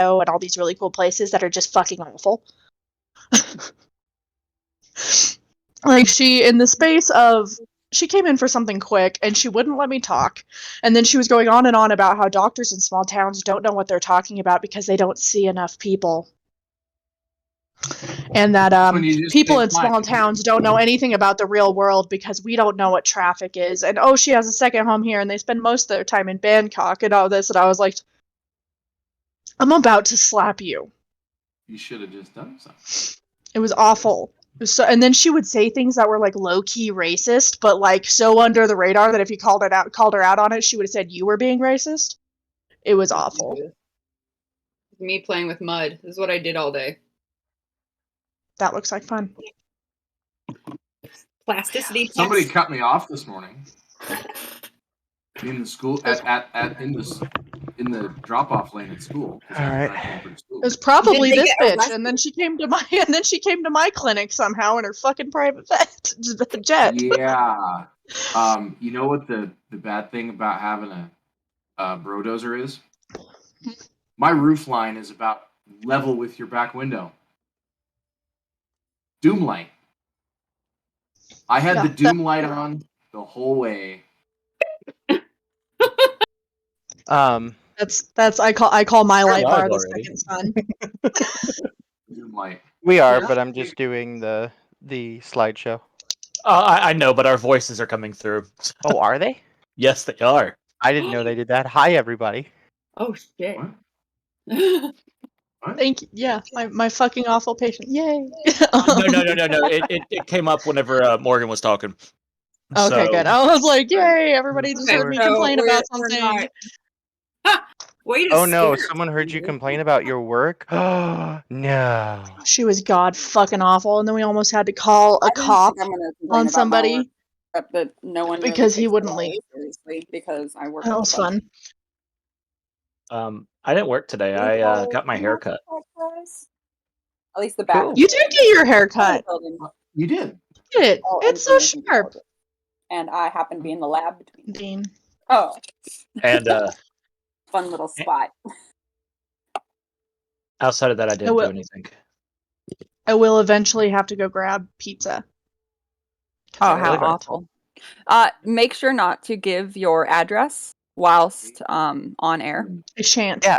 and all these really cool places that are just fucking awful. Like, in the space of, she came in for something quick, and she wouldn't let me talk. And then she was going on and on about how doctors in small towns don't know what they're talking about because they don't see enough people. And that people in small towns don't know anything about the real world because we don't know what traffic is. And, oh, she has a second home here, and they spend most of their time in Bangkok and all this. And I was like, I'm about to slap you. You should have just done something. It was awful. So, and then she would say things that were like low-key racist, but like so under the radar that if you called her out on it, she would have said you were being racist. It was awful. Me playing with mud. This is what I did all day. That looks like fun. Plasticity. Somebody cut me off this morning in the school in the drop-off lane at school. All right. It was probably this bitch, and then she came to my clinic somehow in her fucking private jet. Yeah. You know what the bad thing about having a brodozer is? My roof line is about level with your back window. Doom light. I had the doom light on the whole way. That's I call my light bar the second sun. Doom light. We are, but I'm just doing the slideshow. I know, but our voices are coming through. Oh, are they? Yes, they are. I didn't know they did that. Hi, everybody. Oh shit. What? Thank you. Yeah, my fucking awful patient. Yay. No. It came up whenever Morgan was talking. Okay, good. I was like, yay, everybody just heard me complain about something. Wait Oh no, someone heard you complain about your work? Oh, no. She was god fucking awful, and then we almost had to call a cop on somebody. But no one because really he wouldn't leave. Seriously, because I work. That was fun. I didn't work today. I got my hair cut. At least the back. You did get your hair cut. You did. You did. It's so sharp. And I happen to be in the lab between. Dean. Oh. And fun little spot. Outside of that, I didn't do anything. I will eventually have to go grab pizza. Oh, how awful. Make sure not to give your address whilst on air. I shan't. Yeah.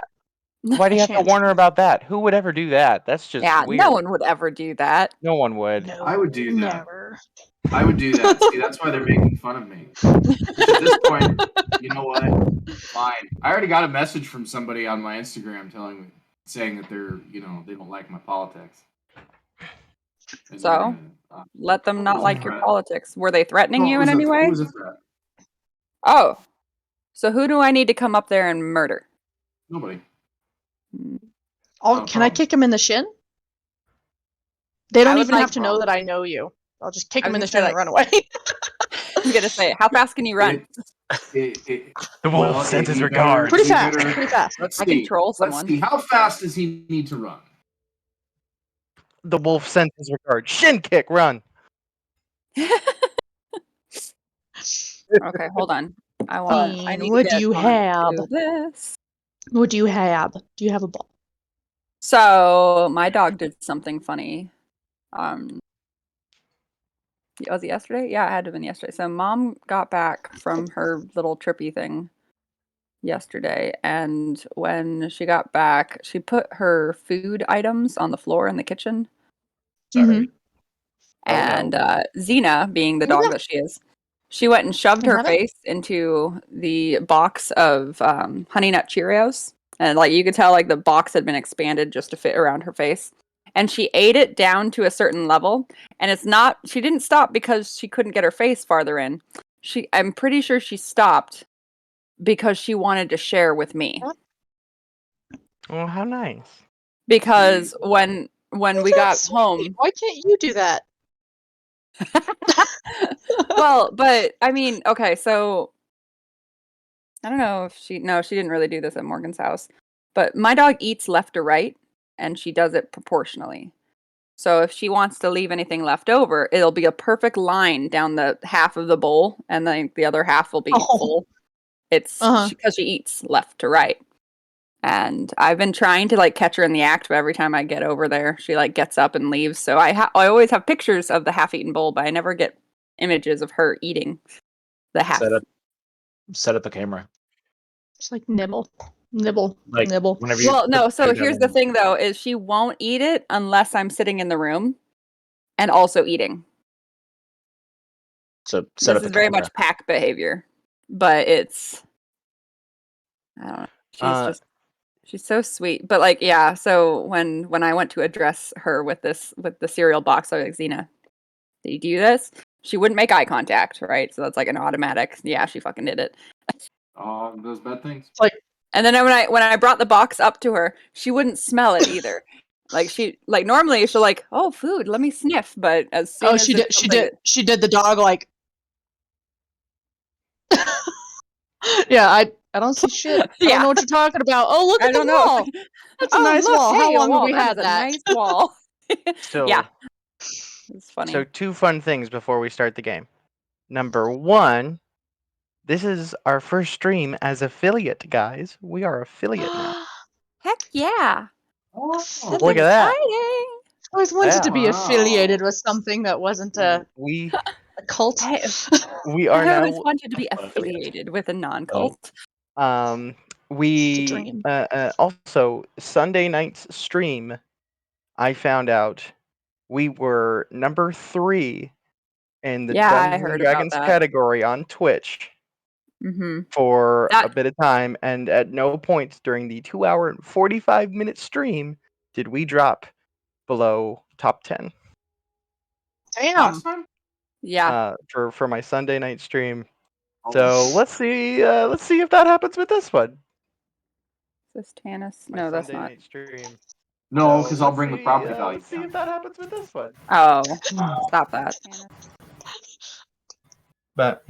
Why do you have to warn her about that? Who would ever do that? That's just weird. No one would ever do that. No one would. No, I would do that. Never. I would do that. See, that's why they're making fun of me. At this point, you know what? Fine. I already got a message from somebody on my Instagram saying that they don't like my politics. So, let them not like your politics. Were they threatening you in any way? It was a threat. Oh. So who do I need to come up there and murder? Nobody. Can I kick him in the shin? They don't even have to know that I know you. I'll just kick him in the shin and run away. I was going to say, how fast can you run? The wolf sends his regard. Pretty fast. Let's I control someone. Let's see. How fast does he need to run? The wolf sends his regard. Shin kick, run. Okay, hold on. What do you have? What do you have? Do you have a ball? So my dog did something funny. Was it yesterday? Yeah, it had to have been yesterday. So mom got back from her little trippy thing yesterday, and when she got back, she put her food items on the floor in the kitchen. Sorry. And Xena, being the dog that she is, she went and shoved her face into the box of Honey Nut Cheerios, and like you could tell, like the box had been expanded just to fit around her face. And she ate it down to a certain level, and she didn't stop because she couldn't get her face farther in. I'm pretty sure she stopped because she wanted to share with me. Oh, how nice. Because when we got home, why can't you do that? Well, but I mean, okay, so I don't know if she didn't really do this at Morgan's house, but my dog eats left to right, and she does it proportionally. So if she wants to leave anything left over, it'll be a perfect line down the half of the bowl, and then the other half will be full. It's because she eats left to right. And I've been trying to like catch her in the act, but every time I get over there, she like gets up and leaves. So I always have pictures of the half-eaten bowl, but I never get images of her eating the half. Set up a camera. Just like nibble, nibble, Like, nibble. whenever you Well, no. put So food here's down the and- thing, though, is she won't eat it unless I'm sitting in the room and also eating. So set This up a is very camera. much pack behavior, but it's I don't know. She's she's so sweet. But like, yeah. So when I went to address her with the cereal box, I was like, Xena, did you do this? She wouldn't make eye contact, right? So that's like an automatic. Yeah, she fucking did it. Those bad things. And then when I brought the box up to her, she wouldn't smell it either. Like normally she'll like, oh, food, let me sniff. But as soon as She it's did. She did the dog like. Yeah, I don't see shit. I don't know what you're talking about. Oh, look I at the don't know. wall. That's a Oh, nice look, wall. hey, How a long wall. have we That had is a that? nice wall. So, Yeah, it's funny. so 2 fun things before we start the game. Number 1, this is our first stream as affiliate, guys. We are affiliate now. Heck yeah, Oh, that's Look at that. exciting. I always wanted to be Wow. affiliated with something that wasn't a We cult. we are I always now wanted to be Affiliate. affiliated with a non-cult. we dream. also Sunday night's stream. I found out we were number 3 in the Yeah, I Dungeons and heard about Dragons that. category on Twitch Mm-hmm. for a That- bit of time, and at no point during the 2-hour and 45-minute stream did we drop below top 10 Damn. Last time? Yeah. for my Sunday night stream. Oh. So let's see if that happens with this one. Is this Tanis? My No, that's Sunday not. night stream. No, So because I'll let's bring the see, property value Let's see down. if that happens with this one. Oh, stop that. Tanis. But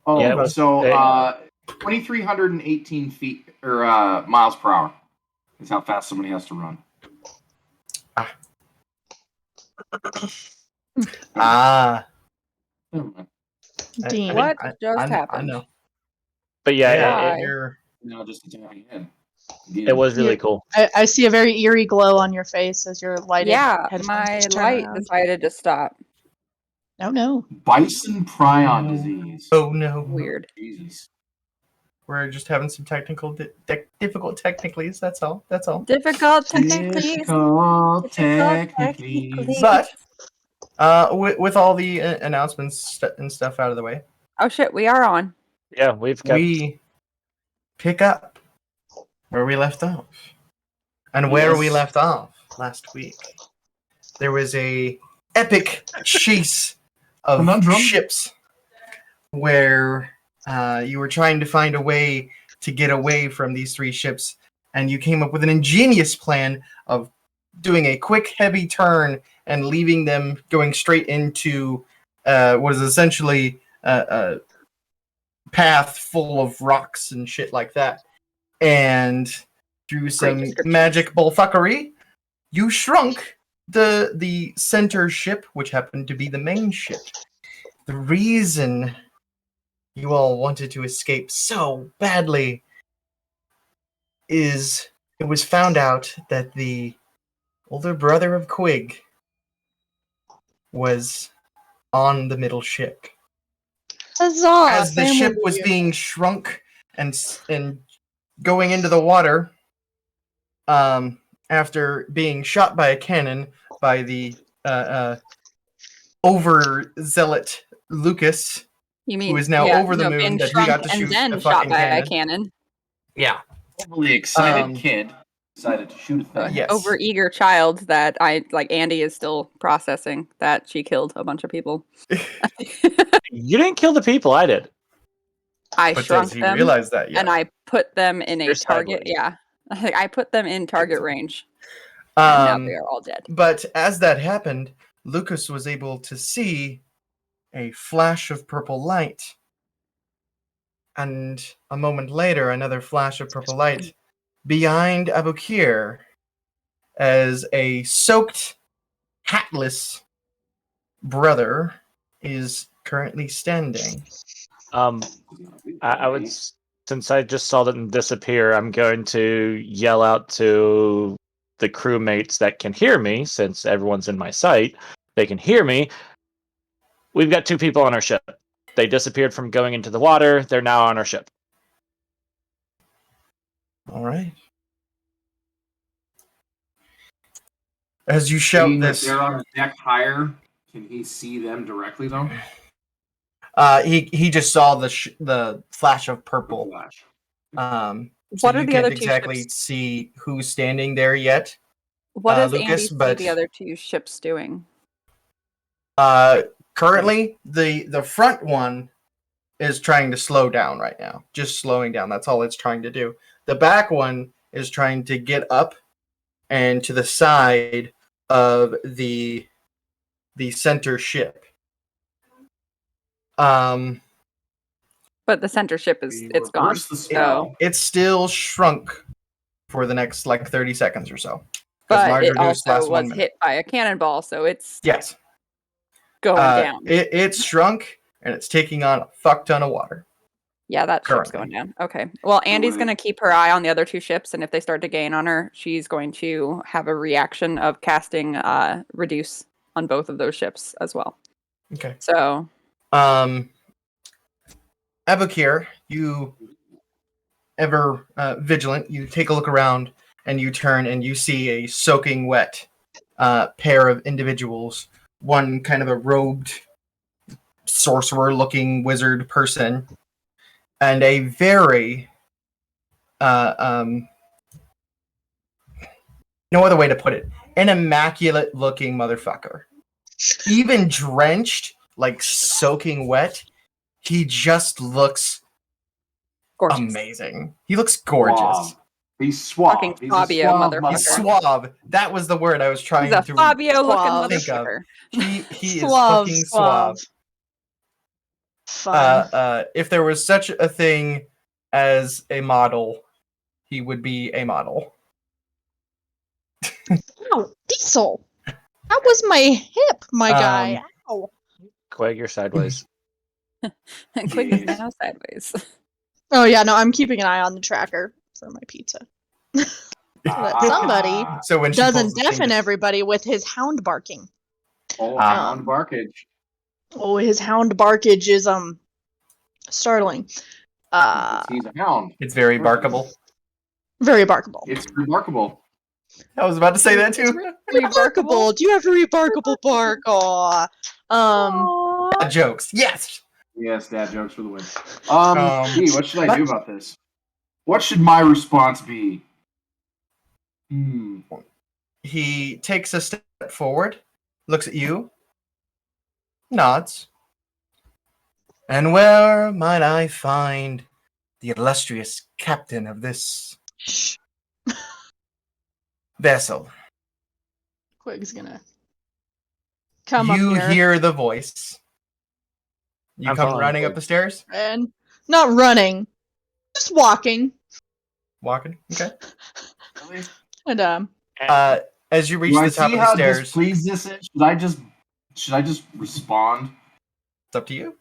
Oh, Yeah, so 2,318 feet or miles per hour is how fast somebody has to run. Never mind. Dean. What just happened? I know. But yeah, Yeah. You're No, just attacking head. it was really cool. I see a very eerie glow on your face as your lighted Yeah, headphones my just turn light around. decided to stop. Oh no. Bison prion disease. Oh no. Weird. Jesus. We're just having some technical difficult technicalities. That's all. Difficult technically. Difficult technically. But with all the announcements and stuff out of the way, Oh shit, we are on. Yeah, we've got we pick up where we left off. And where we Yes. left off last week, there was a epic chase of Conundrum. ships where you were trying to find a way to get away from these 3 ships, and you came up with an ingenious plan of doing a quick, heavy turn and leaving them going straight into what is essentially a path full of rocks and shit like that. And through some description. magic bullfuckery, you shrunk the center ship, which happened to be the main ship. The reason you all wanted to escape so badly is it was found out that the older brother of Quig was on the middle ship. Huzzah! As the family ship was reunion. being shrunk and going into the water, after being shot by a cannon by the overzealot Lucas, You mean who is now over the moon, being that he shrunk got to and shoot then a shot fucking by a cannon. cannon? Yeah. Overly excited Um, kid decided to shoot a thing. Yes. Over-eager child that Andy is still processing that she killed a bunch of people. You didn't kill the people, I did. I But shrunk does he them realize that yet? and I put them in a You're target. sideways. Yeah, I put them in target range, and now they are all dead. But as that happened, Lucas was able to see a flash of purple light. And a moment later, another flash of purple light behind Abukir as a soaked, hatless brother is currently standing. I would Since I just saw them disappear, I'm going to yell out to the crewmates that can hear me, since everyone's in my sight. They can hear me. We've got 2 people on our ship. They disappeared from going into the water. They're now on our ship. All right. As you shout Being that this, they're on a deck higher, can he see them directly though? he just saw the flash of purple. Flash. So What are you the can't other 2 exactly ships? see who's standing there yet. What is Lucas, Andy see but- the other 2 ships doing? Currently, the front one is trying to slow down right now. Just slowing down. That's all it's trying to do. The back one is trying to get up and to the side of the center ship. But the center ship is We it's gone. reverse the So, spell. It's still shrunk for the next 30 seconds or so. 'Cause but larger it news lasts also 1 was minute. hit by a cannonball, so it's Yes. going down. It's shrunk and it's taking on a fuck ton of water. Yeah, that ship's currently. going down. Okay. Well, Andy's way. going to keep her eye on the other 2 ships, and if they start to gain on her, she's going to have a reaction of casting reduce on both of those ships as well. Okay. So, Abukir, you ever vigilant, you take a look around and you turn and you see a soaking wet pair of individuals. One kind of a robed sorcerer-looking wizard person, and a very no other way to put it, an immaculate-looking motherfucker. Even drenched, like soaking wet, he just looks gorgeous. amazing. He looks gorgeous. Suave. He's suave. Fucking He's Fabio, a suave motherfucker. He's suave. That was the word I was He's trying a to Fabio-looking think of. motherfucker. He is fucking suave. Fun. If there was such a thing as a model, he would be a model. Ow, Diesel. That was my hip, my guy. Ow. Quag, you're sideways. Quick is Jeez. now sideways. Oh yeah, no, I'm keeping an eye on the tracker for my pizza. So that somebody So when she doesn't pulls the deafen thing- everybody with his hound barking. Oh, Ah. hound barkage. Oh, his hound barkage is startling. He's a hound. It's very barkable. Very barkable. It's remarkable. I was about to say that too. Rebarkable. Do you have a rebarkable bark? Aw. Jokes. Yes. Yes, dad jokes for the win. Um, What should I do about this? What should my response be? He takes a step forward, looks at you, nods. And where might I find the illustrious captain of this Shh. vessel? Quig's gonna come You up here hear the voice. You I'm come following running up Quig. the stairs, and not running, just walking. walking. Okay. Really? And As you reach Do I the top see of the how stairs, displeased this is? Should I just respond? it's up to you.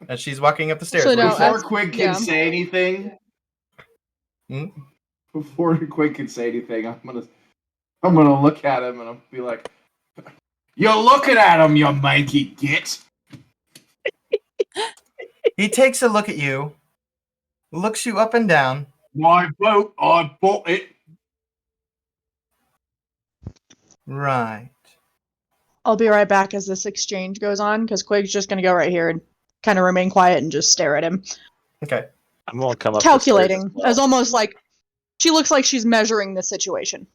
As she's walking up the stairs, So what do you no, say? Before Quig can yeah. say anything, Hmm? before Quig can say anything, I'm gonna look at him and I'll be like, "You're looking at him, you manky git." He takes a look at you, looks you up and down. My boat, I bought it. Right. I'll be right back as this exchange goes on because Quig's just gonna go right here and kind of remain quiet and just stare at him, Okay. I'm gonna come up. the stairs calculating, as well. as almost like she looks like she's measuring the situation.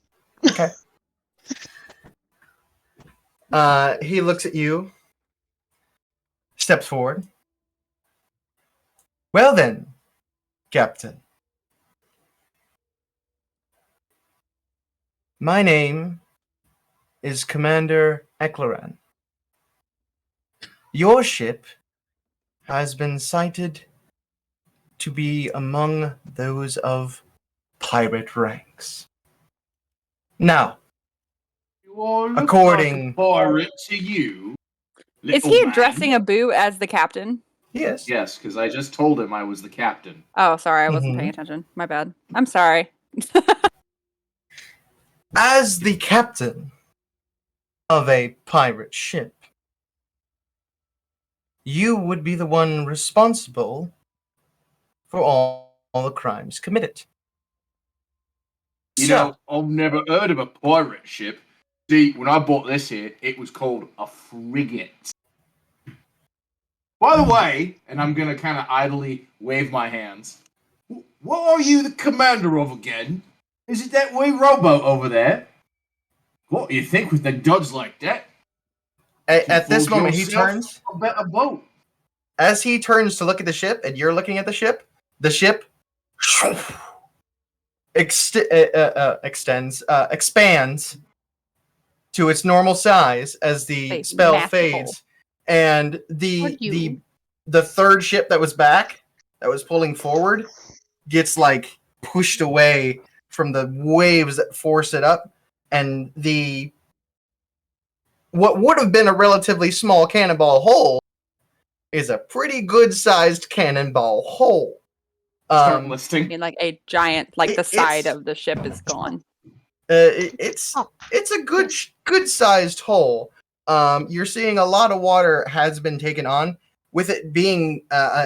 Okay. He looks at you, steps forward. Well then, Captain. My name is Commander Eclaran. Your ship has been cited to be among those of pirate ranks. Now, You all look According- like a pirate to you. Is little he man. addressing Abu as the captain? Yes. Yes, because I just told him I was the captain. Oh, sorry, I wasn't Mhm. paying attention. My bad. I'm sorry. As the captain of a pirate ship, you would be the one responsible for all the crimes committed. You So, know, I've never heard of a pirate ship. See, when I bought this here, it was called a frigate. By the way, and I'm going to kind of idly wave my hands, what are you the commander of again? Is it that wee rowboat over there? What do you think with the duds like that? at this Forge moment, he yourself turns. a better boat. As he turns to look at the ship, and you're looking at the ship expands to its normal size as the A spell massive fades, and Would the you? the third ship that was back, that was pulling forward, gets like pushed away from the waves that force it up, and the what would have been a relatively small cannonball hole is a pretty good sized cannonball hole. Start I listing. mean, like a giant, like the side It's of the ship is gone. it's a good sized hole. You're seeing a lot of water has been taken on. With it being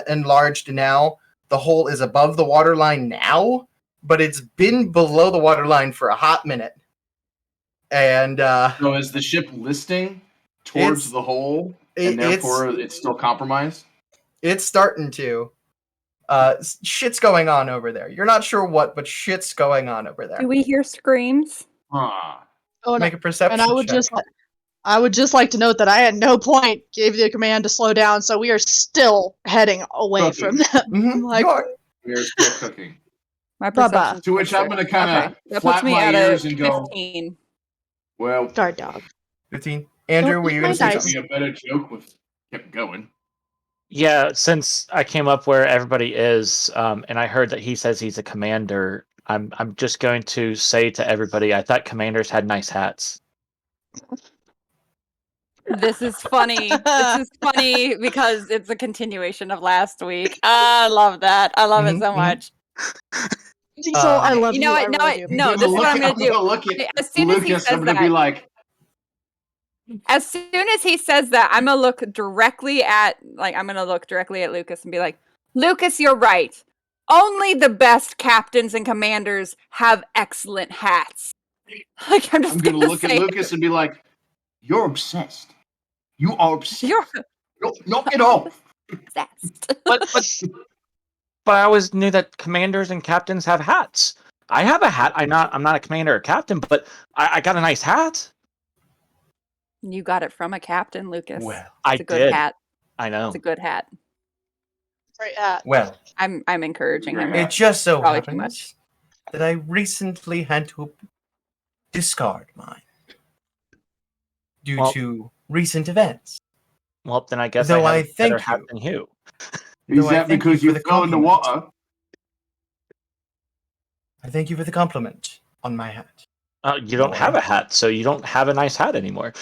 enlarged now, the hole is above the water line now, but it's been below the water line for a hot minute. And So is the ship listing towards It's- the hole, it- and therefore it's still compromised? it's starting to. Shit's going on over there. You're not sure what, but shit's going on over there. Do we hear screams? Huh. Oh, no. Make a perception And I would check. just like to note that I at no point gave the command to slow down, so we are still heading away Okay. from them. Mhm, Like, you are. We are still cooking. My Bubba. perception. To which I'm going to kind of Okay, that flap puts me my at ears a and go, 15. well, guard dog. 15. Andrew, Don't were eat you going my to say dice. something? be a better joke with kept going. Yeah, since I came up where everybody is, and I heard that he says he's a commander, I'm just going to say to everybody, I thought commanders had nice hats. This is funny. This is funny because it's a continuation of last week. I love that. I love it Mhm, so mhm. much. Diesel, I love You know you. what? I really do. No, this is what I'm I'm gonna do. gonna look at As soon as he Lucas. says I'm gonna that, be like, as soon as he says that, I'm gonna look directly at Lucas and be like, Lucas, you're right. Only the best captains and commanders have excellent hats. Like I'm just I'm gonna look at say Lucas and be like, you're obsessed. You are obsessed. you're Knock it off. obsessed. But I always knew that commanders and captains have hats. I have a hat. I'm not a commander or captain, but I got a nice hat. You got it from a captain, Lucas. Well, I It's a good did. hat. I know. It's a good hat. Great hat. well, I'm encouraging him. Yeah. it just so Probably too happens much. that I recently had to discard mine due Well- to recent events. Well, then I guess Though I I have a better thank hat you. than you. Is Though I that thank because you you for the fell in the compliment. water? I thank you for the compliment on my hat. You don't have a hat, so you don't have a nice hat anymore.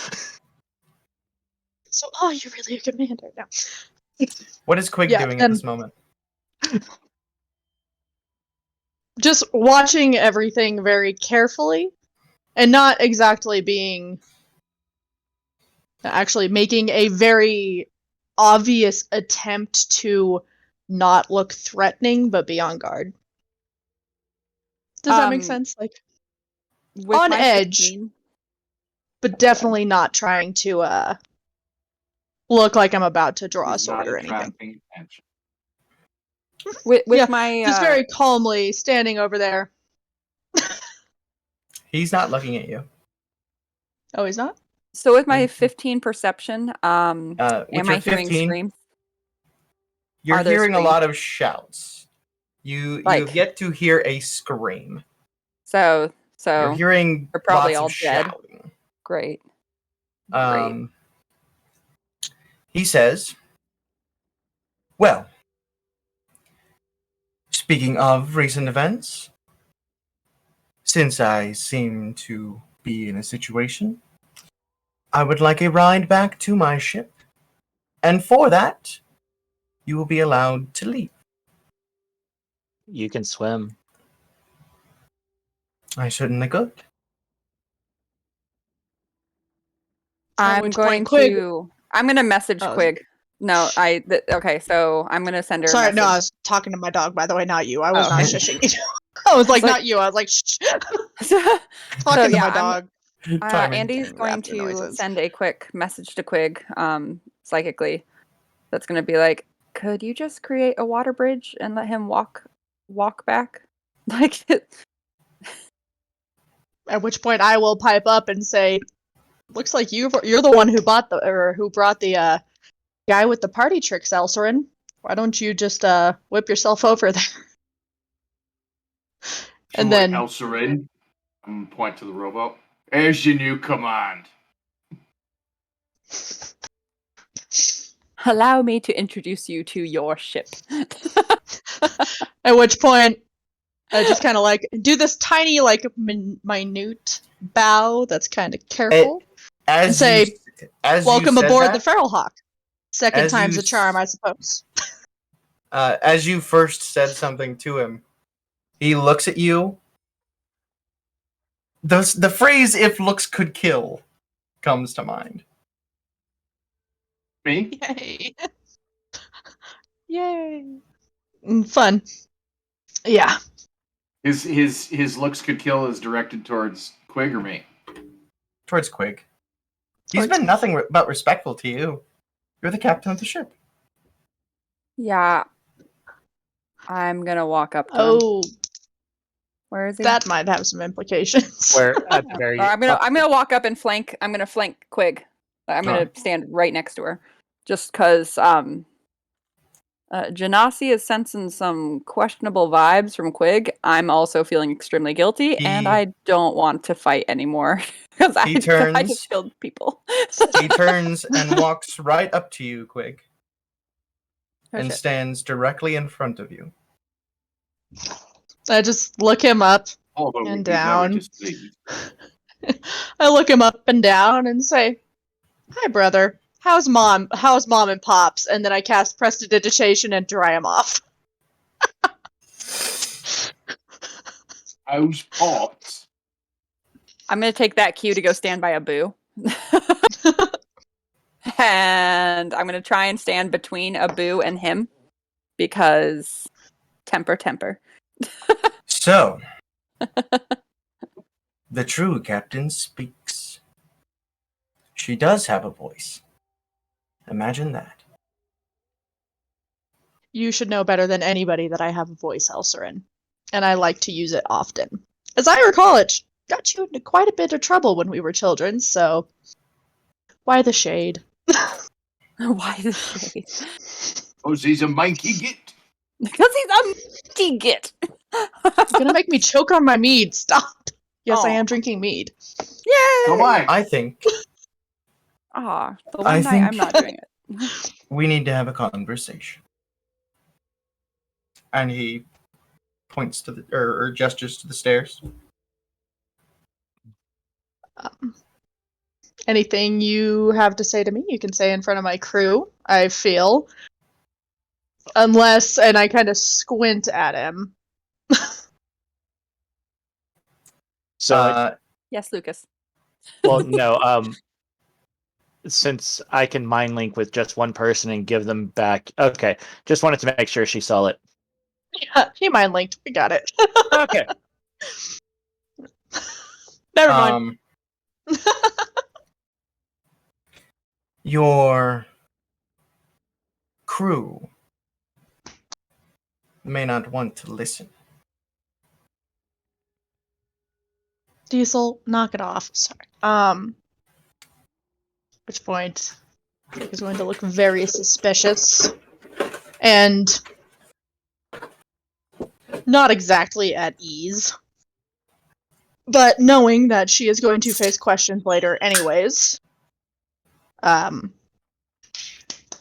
So, you're really a commander now. What is Quig Yeah, doing at and- this moment? Just watching everything very carefully, and not exactly being. Actually, making a very obvious attempt to not look threatening, but be on guard. Does that make sense? Like, With on my edge. 15, but definitely not trying to look like I'm about to draw a He's sword not or anything. attracting attention. with Yeah, my Just very calmly standing over there. He's not looking at you. Oh, he's not? so with my 15 perception, With am your I hearing 15, screams? You're Are there hearing a screams? lot of shouts. You've Like- yet to hear a scream. So You're hearing they're probably lots all of dead. shouting. Great. He says, well, speaking of recent events, since I seem to be in a situation, I would like a ride back to my ship. And for that, you will be allowed to leave. You can swim. I certainly could. At which point Quig- I'm gonna message Oh. Quig. No, okay, so I'm gonna send her. Sorry, a no, I message. was talking to my dog, by the way, not you. I was Oh. not shushing you. I was like, like- not you. I was like, shh. So, Talking to yeah, my dog. Timing. Andy's going Raptor to noises. send a quick message to Quig, psychically. That's gonna be like, could you just create a water bridge and let him walk back? Like, At which point I will pipe up and say, "Looks like you're the one who brought the guy with the party tricks, Elsarin. Why don't you just whip yourself over there?" And then Elsarin, I'm gonna point to the rowboat. As your new command. allow me to introduce you to your ship. at which point I just kind of like do this tiny like minute bow that's kind of careful and say, "Welcome aboard the Feral Hawk." Second as time's you a charm, I suppose. As you first said something to him, he looks at you. The phrase "if looks could kill" comes to mind. Me? Yay! Yay! Fun. Yeah. His looks could kill is directed towards Quig or me. Towards Quig. He's been nothing but respectful to you. You're the captain of the ship. Yeah. I'm gonna walk up to him. Oh, Where is he? that might have some implications. Where at the very Or I'm gonna walk up and flank. I'm gonna flank Quig. I'm gonna Alright. stand right next to her, just because Genasi is sensing some questionable vibes from Quig. I'm also feeling extremely guilty, and I don't want to fight anymore because I just killed people. He turns and walks right up to you, Quig, Oh, and shit. stands directly in front of you. I just look him up Although and we'd never down. displeased. I look him up and down and say, "Hi, brother. How's mom? How's mom and pops?" And then I cast prestidigitation and dry him off. How's pops? I'm gonna take that cue to go stand by Abu. And I'm gonna try and stand between Abu and him because temper. So, the true captain speaks. She does have a voice. Imagine that. You should know better than anybody that I have a voice, Elsarin, and I like to use it often. As I recall, it got you into quite a bit of trouble when we were children, so why the shade? Why the shade? Oh, he's a monkey git. Because he's a monkey git. You're gonna make me choke on my mead. Stop. Yes, I Aw. am drinking mead. Yay! So am I. I think Aw, the I one night think- I'm not doing it. we need to have a conversation. And he points to the or gestures to the stairs. Anything you have to say to me, you can say in front of my crew, I feel. Unless, and I kind of squint at him. So Yes, Lucas. well, no. Since I can mind link with just one person and give them back. Okay, just wanted to make sure she saw it. Yeah, he mind linked. We got it. Okay. Never mind. Your crew may not want to listen. Diesel, knock it off. Sorry. Which point is going to look very suspicious and not exactly at ease. But knowing that she is going to face questions later anyways,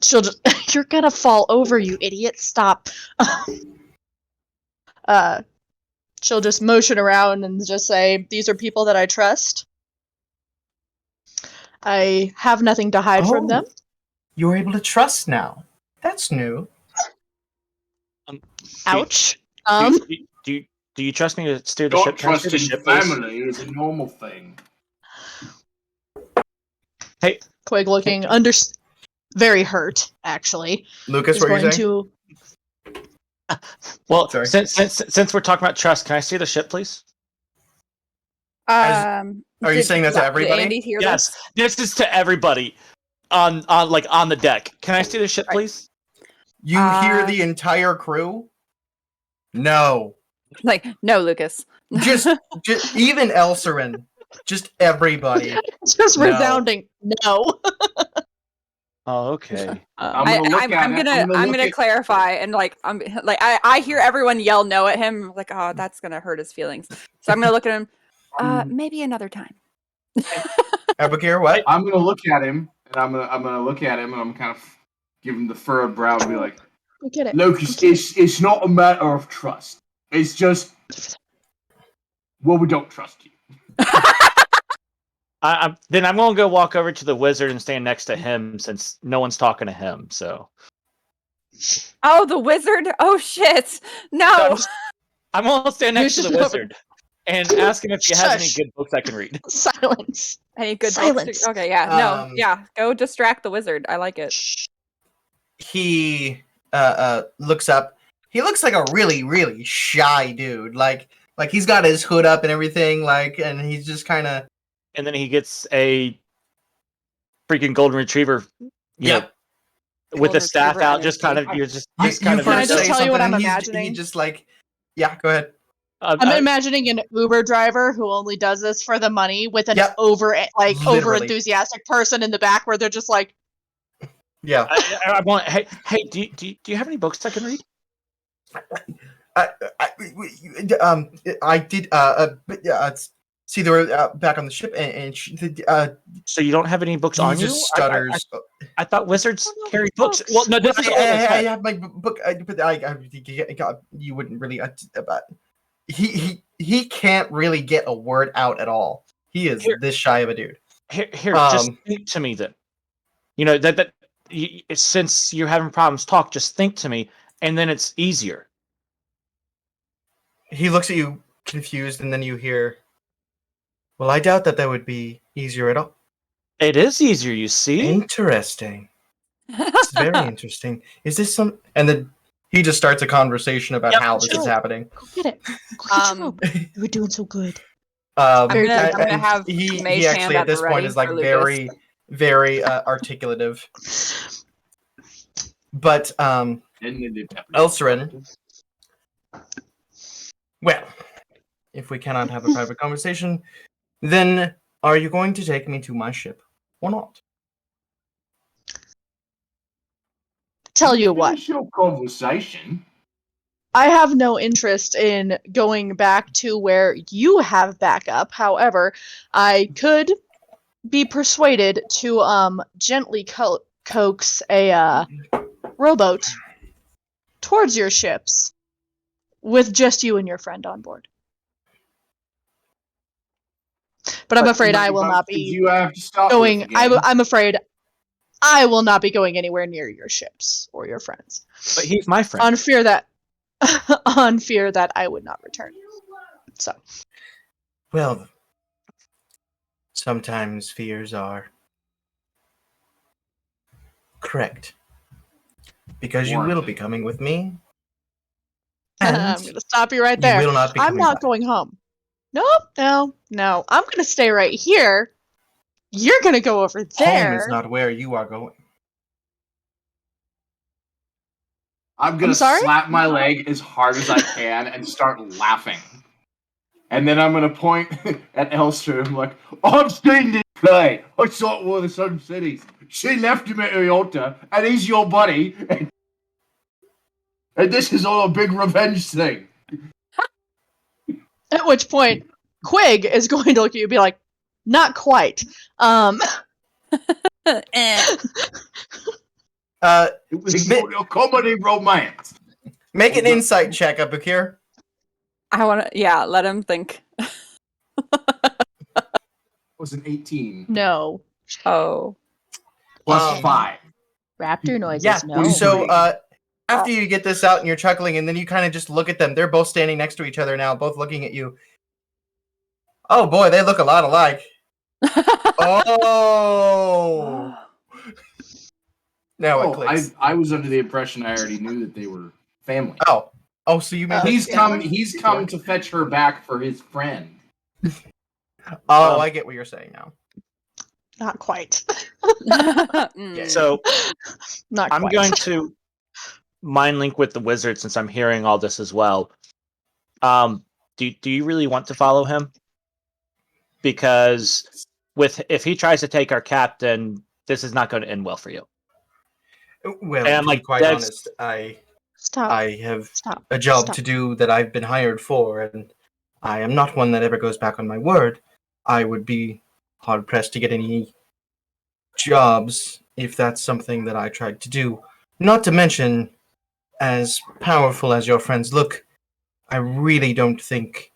she'll just you're gonna fall over, you idiot. Stop. She'll just motion around and just say, "These are people that I trust. I have nothing to hide from them." You're able to trust now. That's new. Ouch. Do you trust me to steer the Not ship? Can I steer the trusting ship, please? family is a normal thing. Hey, Quig looking very hurt, actually. Lucas, Is what are you going saying? to well, Sorry. since we're talking about trust, can I steer the ship, please? Are you saying that to everybody? Did Andy hear Yes, this? this is to everybody on the deck. Can I steer the ship, Right. please? You hear the entire crew? No. Like, no, Lucas. Just even Elsarin. Just everybody. just No. resounding no. Oh, okay. I'm gonna look at it. I'm gonna clarify and I hear everyone yell no at him. Like, oh, that's gonna hurt his feelings. So I'm gonna look at him. Maybe another time. Abakir, what? I'm gonna look at him, and I'm gonna look at him, and I'm kind of give him the furrowed brow and be like, Go get it. Lucas, it's not a matter of trust. It's just, well, we don't trust you. Then I'm gonna go walk over to the wizard and stand next to him since no one's talking to him. So. Oh, the wizard! Oh shit! No. I'm gonna stand next to the You're just wizard and ask him if he has any Shush. good books I can read. Silence. Any good Silence. books? Okay, yeah, no, yeah. Go distract the wizard. I like it. He looks up. He looks like a really, really shy dude. Like he's got his hood up and everything. And he's just kind of. And then he gets a freaking golden retriever. You know, with the staff out, just kind of. You're just. You kind of. Can I just tell you what I'm and imagining? He just yeah. Go ahead. I'm imagining an Uber driver who only does this for the money with an over enthusiastic person in the back where they're just like, yeah. I want. Hey, do you have any books I can read? I did. See, they were back on the ship, and so you don't have any books on you? Just stutters. I thought wizards carry books. Well, no, this is I have my book, but you wouldn't really. He can't really get a word out at all. He is this shy of a dude. Here, just think to me then. You know that since you're having problems, just think to me, and then it's easier. He looks at you confused, and then you hear, well, I doubt that would be easier at all. It is easier, you see. Interesting. It's very interesting. Is this some... And then he just starts a conversation about how this is happening. go get it. Go get it. You were doing so good. I'm gonna have he Mage actually Hand at this the point ready is like for very, Lucas. very articulative. But Elsarin, well, if we cannot have a private conversation, then are you going to take me to my ship or not? Tell you what, Finish your conversation. I have no interest in going back to where you have backup. However, I could be persuaded to gently coax a rowboat towards your ships with just you and your friend on board. But I'm afraid I will not be You have to stop going. this again. I'm afraid I will not be going anywhere near your ships or your friends. But he's my friend. On fear that I would not return. So. Well, sometimes fears are correct. Because you will be coming with me. And I'm going to stop you right there. You will not be I'm coming not back. going home. Nope, no. I'm going to stay right here. You're going to go over there. Home is not where you are going. I'm gonna slap my leg as hard as I can and start laughing. And then I'm gonna point at Elster and I'm like, I've seen this play. I saw it with the Sun Cities. She left him at Iota, and he's your buddy. And this is all a big revenge thing. At which point, Quig is going to look at you and be like, not quite. It was a comedy romance. Make an insight check, Abukir. I want to, let him think. It was an 18. No. Oh. Plus 5. Raptor noises, Yeah, no. so after you get this out and you're chuckling, and then you kind of just look at them. They're both standing next to each other now, both looking at you. Oh boy, they look a lot alike. Oh. Now it Oh, clicks. I was under the impression I already knew that they were family. Oh, so you made He's this come. family? He's come to fetch her back for his friend. Oh, I get what you're saying now. Not quite. Mm. So Not I'm quite. going to mind link with the wizard since I'm hearing all this as well. Do you really want to follow him? Because if he tries to take our captain, this is not going to end well for you. Well, And, to be like, quite that's- honest, I Stop. have Stop. a job Stop. to do that I've been hired for, and I am not one that ever goes back on my word. I would be hard pressed to get any jobs if that's something that I tried to do. Not to mention, as powerful as your friends look, I really don't think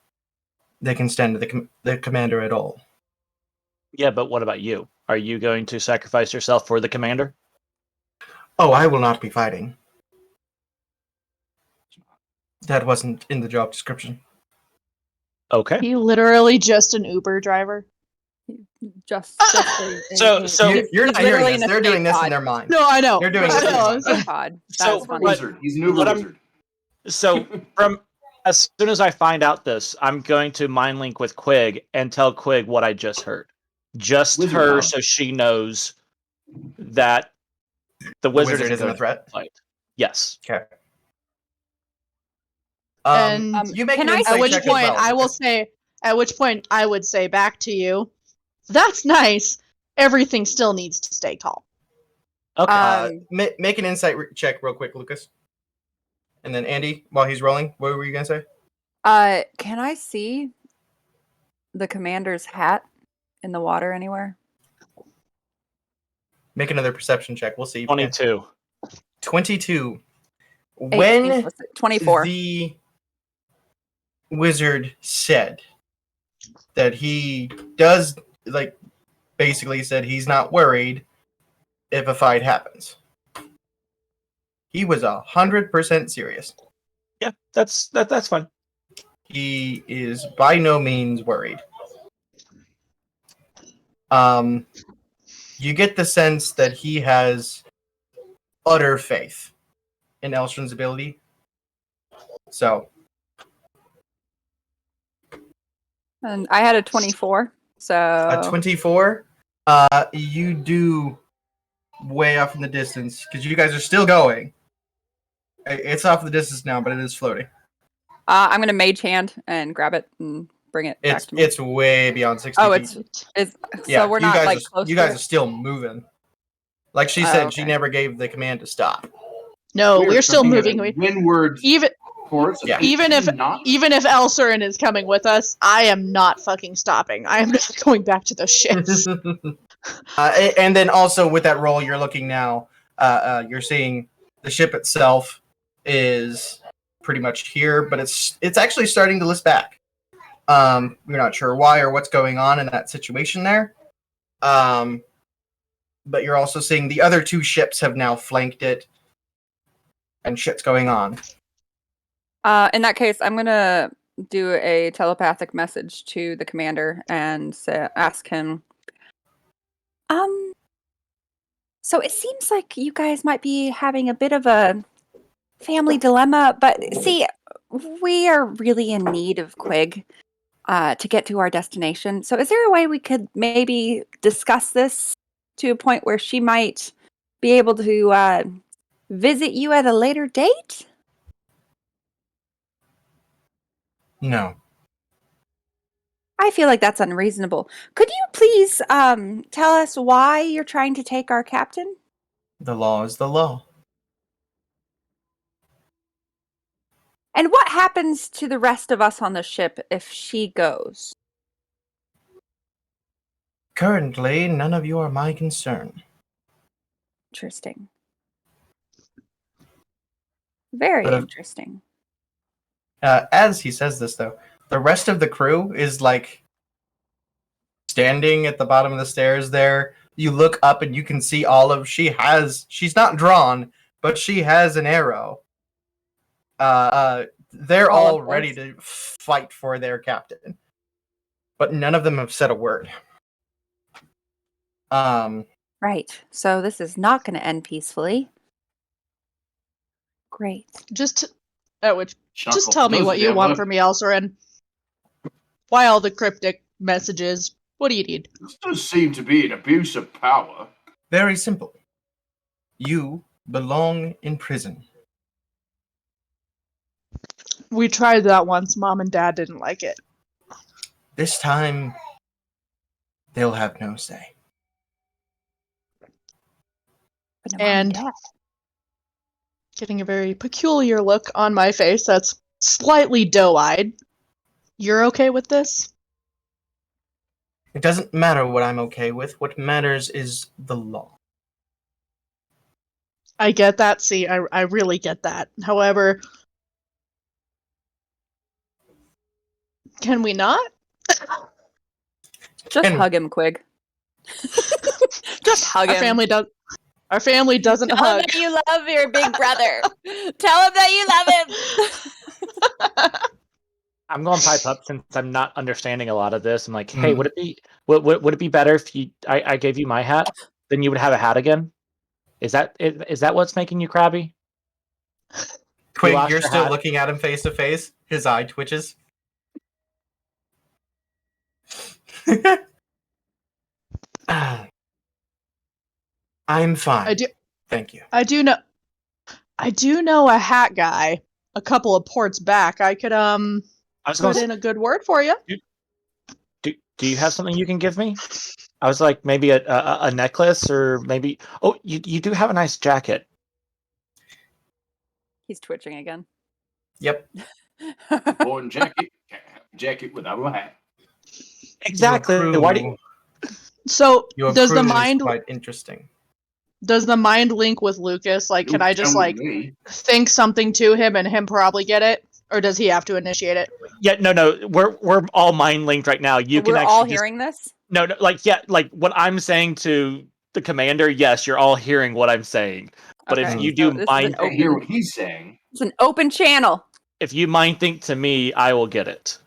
they can stand the commander at all. Yeah, but what about you? Are you going to sacrifice yourself for the commander? Oh, I will not be fighting. That wasn't in the job description. Okay. He literally just an Uber driver. Just So- You're he's not hearing literally this. in a They're doing snake this in pod. their mind. No, I know. They're doing I this in know. their mind. Pod. So, That's Uber funny. wizard. He's an Uber What I'm- wizard. So from as soon as I find out this, I'm going to mind link with Quig and tell Quig what I just heard. Just Wizard her, hub. so she knows that the wizard, Wizard isn't going a threat. to fight. Yes. Okay. And you make can an I- insight at which check as point well, I will Lucas. say, at which point I would say back to you, that's nice. Everything still needs to stay calm. Okay. Make an insight check real quick, Lucas. And then Andy, while he's rolling, what were you gonna say? Can I see the commander's hat in the water anywhere? Make another perception check. We'll see. 22. 22. 18 When plus 24. the wizard said that he does, like, basically said he's not worried if a fight happens. He was 100% serious. Yeah, that's fine. He is by no means worried. You get the sense that he has utter faith in Elstron's ability. So, And I had a 24. So a 24, you do way off in the distance because you guys are still going. It's off the distance now, but it is floating. I'm gonna mage hand and grab it and bring it back to me. It's way beyond 60 Oh, feet. it's Yeah, so we're you not guys like are, close. you to guys it? are still moving. Like she Oh, said, she okay. never gave the command to stop. No, We are we're still coming at moving. a windward Even course. of Yeah. even if 15 knots? even if Elsurin is coming with us, I am not fucking stopping. I am not going back to those ships. And then also with that roll, you're looking now. You're seeing the ship itself is pretty much here, but it's actually starting to list back. You're not sure why or what's going on in that situation there. But you're also seeing the other two ships have now flanked it, and shit's going on. In that case, I'm gonna do a telepathic message to the commander and ask him. So it seems like you guys might be having a bit of a family dilemma, but see, we are really in need of Quig to get to our destination. So is there a way we could maybe discuss this to a point where she might be able to visit you at a later date? No. I feel like that's unreasonable. Could you please tell us why you're trying to take our captain? The law is the law. And what happens to the rest of us on the ship if she goes? Currently, none of you are my concern. Interesting. Very But if- interesting. As he says this, though, the rest of the crew is like standing at the bottom of the stairs there. You look up and you can see she's not drawn, but she has an arrow they're All all of ready us. to fight for their captain, but none of them have said a word. Right. So this is not going to end peacefully. Great. Just Chuckle. tell me Those what you damn want look. from me, Elsarin. Why all the cryptic messages? What do you need? This does seem to be an abuse of power. Very simple. You belong in prison. We tried that once. Mom and Dad didn't like it. This time, they'll have no say. But no mom And dad. getting a very peculiar look on my face that's slightly doe-eyed. You're okay with this? It doesn't matter what I'm okay with. What matters is the law. I get that. See, I really get that. However, can we not? Just And- hug him, Quig. Just hug Our him. family doesn't Tell hug. him that you love your big brother. Tell him that you love him. I'm going to pipe up since I'm not understanding a lot of this. I'm like, hey, would it be better if I gave you my hat? Then you would have a hat again? Is that what's making you crabby? Quig, lost you're your still hat. looking at him face to face. His eye twitches. I'm fine. I do. Thank you. I do know a hat guy. A couple of ports back. I could I was going put to in a good word for you. do you have something you can give me? I was like, maybe a necklace or maybe. Oh, you do have a nice jacket. He's twitching again. Yep. Important jacket. Jacket without a hat. Exactly. Why do you? So Your does the crew is mind quite interesting. link with Lucas? Like, can I just Telling like me. think something to him and him probably get it, or does he have to initiate it? Yeah, no. We're all mind linked right now. You can We're actually all just, hearing this. no, like what I'm saying to the commander. Yes, you're all hearing what I'm saying. But Okay, if you so do this is mind, I hear what he's saying. It's an open channel. if you mind think to me, I will get it.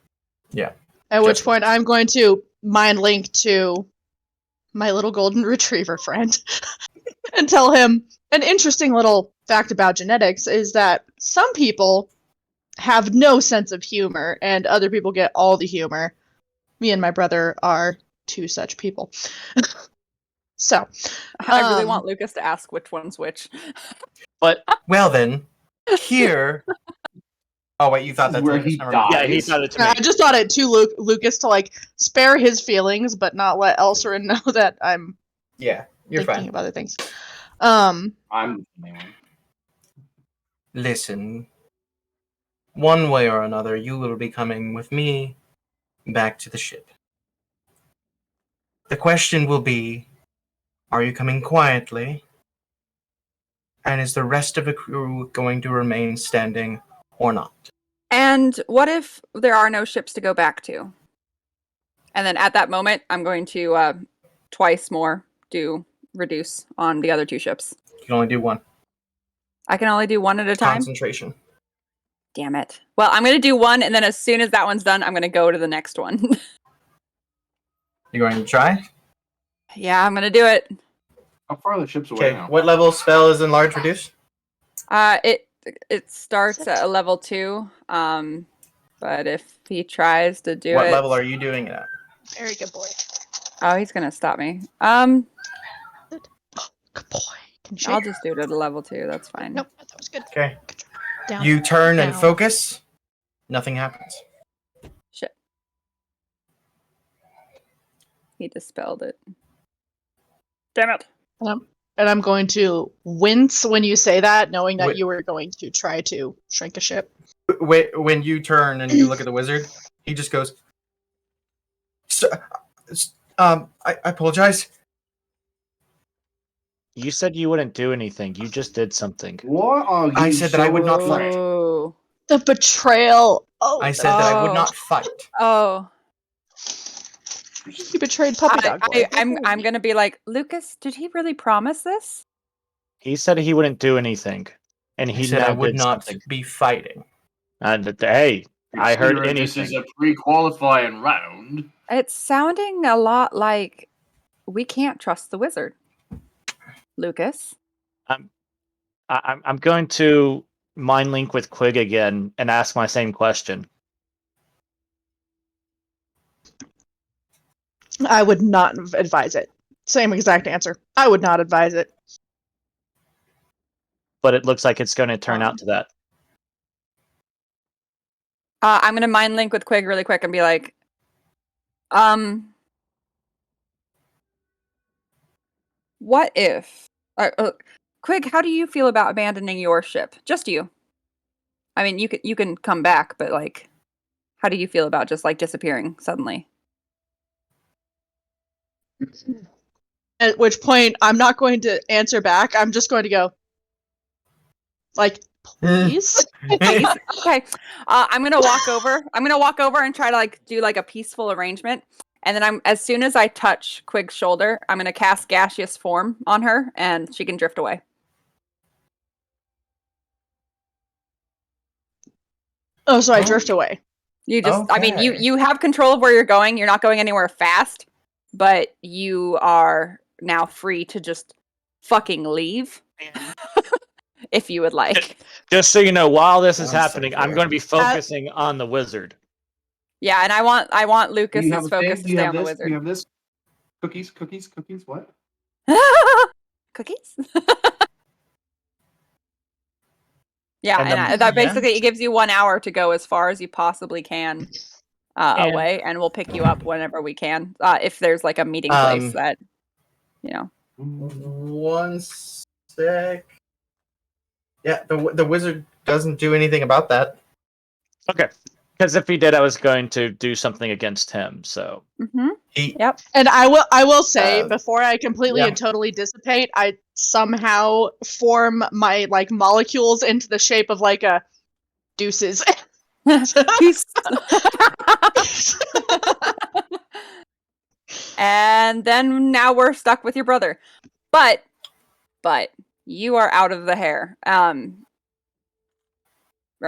At which Just point I'm going to mind link to my little golden retriever friend and tell him an interesting little fact about genetics is that some people have no sense of humor and other people get all the humor. Me and my brother are two such people. So, I really want Lucas to ask which one's which. But Well then, here. Oh wait, you thought This is that's where Lucas. he Never mind. yeah, he dies. thought it to me. I just thought it to Lucas to like spare his feelings, but not let Elsarin know that I'm Yeah, you're thinking fine. of other things. I'm the funny one. Listen, one way or another, you will be coming with me back to the ship. The question will be, are you coming quietly? And is the rest of the crew going to remain standing or not? And what if there are no ships to go back to? And then at that moment, I'm going to twice more do reduce on the other two ships. You can only do one. I can only do one at a time. Concentration. Damn it. Well, I'm going to do one, and then as soon as that one's done, I'm going to go to the next one. You going to try? Yeah, I'm going to do it. How far are the ships away Okay, now? what level spell is enlarge reduce? It starts at a level 2. But if he tries to do What it, level are you doing it at? Very good boy. oh, he's going to stop me. Good boy. Can you shake? I'll just do it at a level 2. That's fine. Nope, that was good. Okay. Down. You turn and Down. focus. Nothing happens. Shit. He dispelled it. Damn it. And I'm going to wince when you say that, knowing that Wait. you were going to try to shrink a ship. When you turn and you look at the wizard, he just goes, I apologize. You said you wouldn't do anything. You just did something. What are you I said that I would not fight. Oh. The betrayal. Oh, I said that I would Oh. not fight. Oh. you betrayed puppy dog boy. I'm gonna be like, Lucas, did he really promise this? He said he wouldn't do anything. and I he said now I would did not something. be fighting. And hey, I heard Considering this is anything. a pre-qualifying round. It's sounding a lot like we can't trust the wizard. Lucas. I'm going to mind link with Quig again and ask my same question. I would not advise it. Same exact answer. I would not advise it. But it looks like it's going to turn out to that. I'm gonna mind link with Quig really quick and be like, what if Quig, how do you feel about abandoning your ship? Just you. I mean, you can come back, but like, how do you feel about just like disappearing suddenly? At which point, I'm not going to answer back. I'm just going to go, like, please? Please? Okay. I'm gonna walk over. I'm gonna walk over and try to like do like a peaceful arrangement. And then as soon as I touch Quig's shoulder, I'm gonna cast gaseous form on her, and she can drift away. Oh, so I drift away. You just, I mean, Okay. you have control of where you're going. You're not going anywhere fast, but you are now free to just fucking leave if you would like. Just so you know, while this is One happening, I'm second. going to be focusing on the wizard. Yeah, and I want Do Lucas's you have a focus thing? to Do you stay have on the this? Do wizard. you have this? Cookies, what? Cookies? Yeah, And and the- that yeah. basically it gives you 1 hour to go as far as you possibly can away, and we'll pick you up whenever we can. If there's like a meeting place that, you know. One sec. Yeah, the wizard doesn't do anything about that. Okay. Because if he did, I was going to do something against him. So He Yep. And I will say, Uh, before I completely yeah. and totally dissipate, I somehow form my like molecules into the shape of like a deuces. Peace. And then now we're stuck with your brother. But you are out of the hair. Or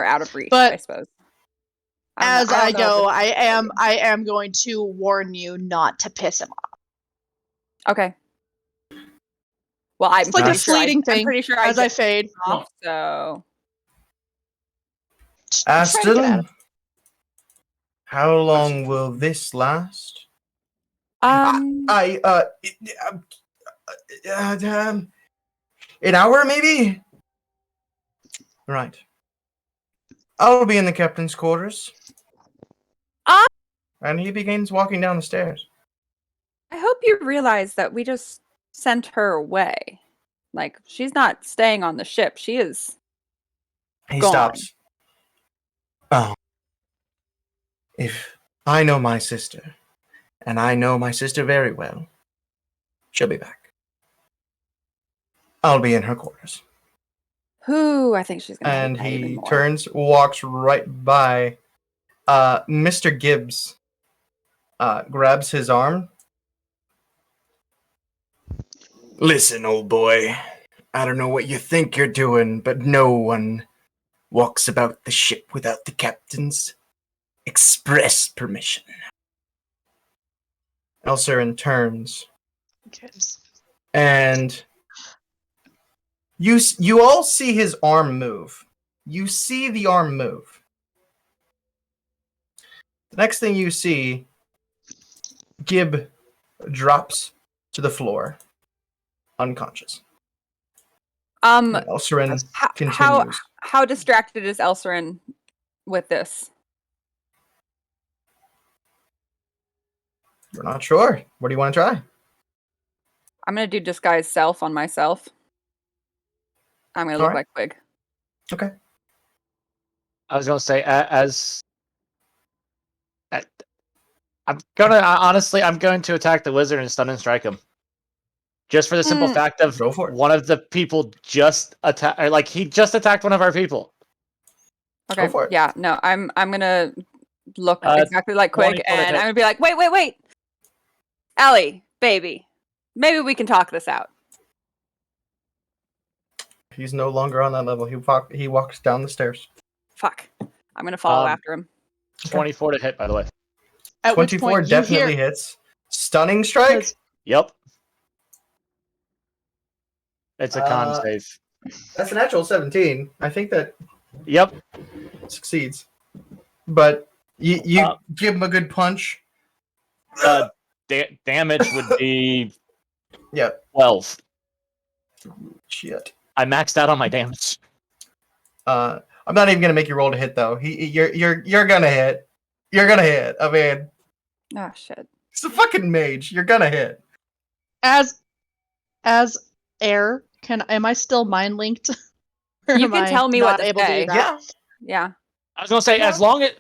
out of reach, But I suppose. As I don't know go, if it's- I am going to warn you not to piss him off. Okay. Well, I'm It's like a pretty sure fleeting I'm thing pretty sure as I I fade. off, so Try to get at Aston, how long will this last? um An hour maybe? Right. I'll be in the captain's quarters. And he begins walking down the stairs. I hope you realize that we just sent her away. Like, she's not staying on the ship. She is He gone. stops. Oh. If I know my sister, and I know my sister very well, she'll be back. I'll be in her quarters. Who I think she's gonna hate And that even he more. turns, walks right by Mr. Gibbs, grabs his arm. Listen, old boy, I don't know what you think you're doing, but no one walks about the ship without the captain's express permission. Elsarin turns, and you all see his arm move. You see the arm move. The next thing you see, Gib drops to the floor, unconscious. And Elsarin continues. How distracted is Elsarin with this? We're not sure. What do you want to try? I'm gonna do disguise self on myself. I'm gonna look like Quig. Okay. I was going to say, I'm going to attack the wizard and stun and strike him. Just for the simple fact of Go for it. one of the people just attacked, like he just attacked one of our people. Okay. Go for it. Yeah. No, I'm gonna look exactly like Quig, 24 to and hit. I'm gonna be like, wait, Ellie, baby, maybe we can talk this out. He's no longer on that level. He walks down the stairs. Fuck. I'm gonna follow Um, after him. 24 to hit, by the way. At which 24 point you definitely hear hits. Stunning strike. 'cause Yep. It's a con Uh, save. That's a natural 17. I think that Yep. succeeds. But you Uh, give him a good punch. Damage would be Yep. 12. Shit. I maxed out on my damage. I'm not even gonna make you roll to hit though. You're gonna hit. You're gonna hit. I mean, Oh shit. it's a fucking mage. You're gonna hit. as air, am I still mind linked? Or You am can I tell me not what to able to say. do that? Yeah. I was gonna say, as long as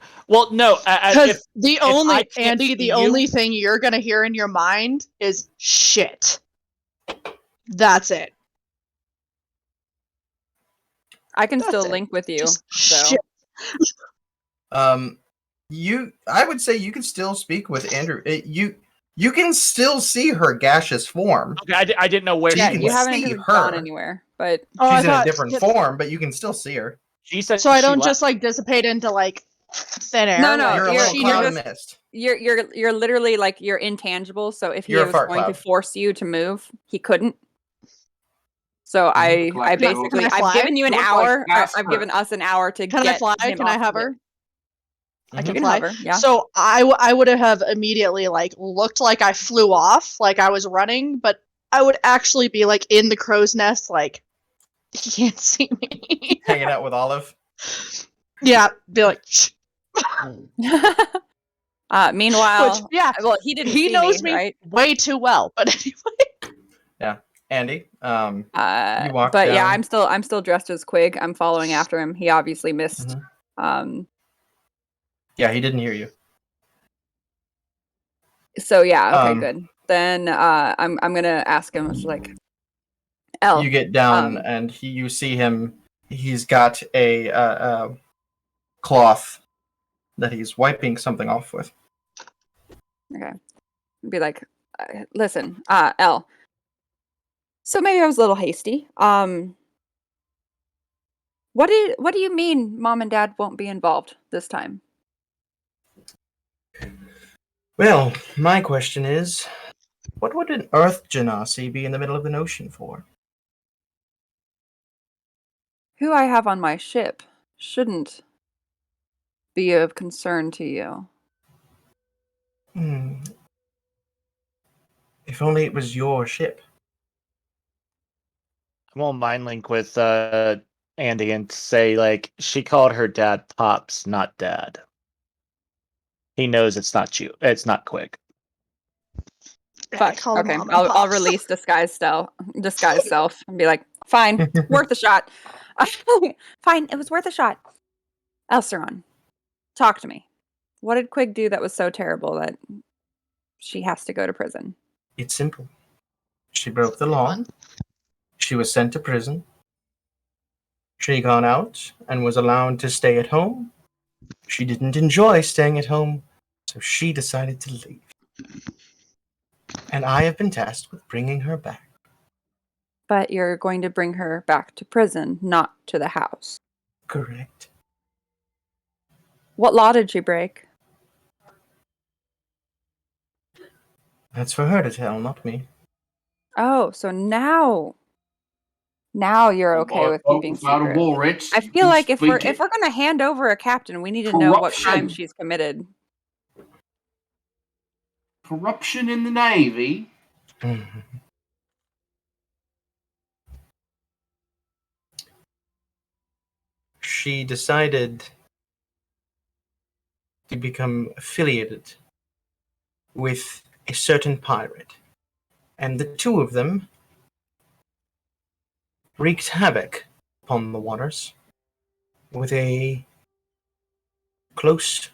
no, if Because the I only can't Andy, see the you- only thing you're gonna hear in your mind is shit. That's it. I can That's still it. link with you. Just So shit. I would say you can still speak with Andrew. You can still see her gaseous form. okay, I didn't know where So yeah, she can you was. haven't see gone her. anywhere. But Oh, I She's in a thought different form, but you can still see her. She said so. I she don't left. just like dissipate into like thin air. No, like, You're a you're- little she cloud knows- of mist. you're literally like you're intangible. So if he You're a was fart going to cloud. force you to move, he couldn't. So Look I like basically Can I fly? I've given you an You look like hour. Or Casper. I've given us an hour to Can I get fly? him Can I off of it. hover? I You can can fly. hover. Yeah. So I would have immediately like looked like I flew off, like I was running, but I would actually be like in the crow's nest, like he can't see me. Hanging out with Olive. Yeah, be like, shh. Meanwhile, Which, yeah, well, he didn't he see knows me, me right? way too well. But anyway, Andy, you walk But yeah, down. I'm still dressed as Quig. I'm following after him. He obviously missed. Mhm. Yeah, he didn't hear you. So yeah, okay, Um, good. Then I'm gonna ask him. It's like, L. You get down um, and you see him. He's got a cloth that he's wiping something off with. Okay. Be like, listen, L. So maybe I was a little hasty. What do you mean mom and dad won't be involved this time? Well, my question is, what would an Earth Genasi be in the middle of an ocean for? Who I have on my ship shouldn't be of concern to you. If only it was your ship. I won't mind link with Andy and say like she called her dad Pops, not Dad. He knows it's not you. It's not Quick. I Fuck. call him Okay, Mom and I'll Pops. release disguise self, and be like, fine, worth a shot. Fine, it was worth a shot. Elseron, talk to me. What did Quig do that was so terrible that she has to go to prison? It's simple. She broke the law. She was sent to prison. She got out and was allowed to stay at home. She didn't enjoy staying at home, so she decided to leave. And I have been tasked with bringing her back. But you're going to bring her back to prison, not to the house. Correct. What law did she break? That's for her to tell, not me. Oh, so now you're okay with keeping secret. Woolrich, I feel like if we're gonna hand over a captain, we need to know what crime Corruption. she's committed. corruption in the Navy. She decided to become affiliated with a certain pirate. And the two of them wreaked havoc upon the waters with a close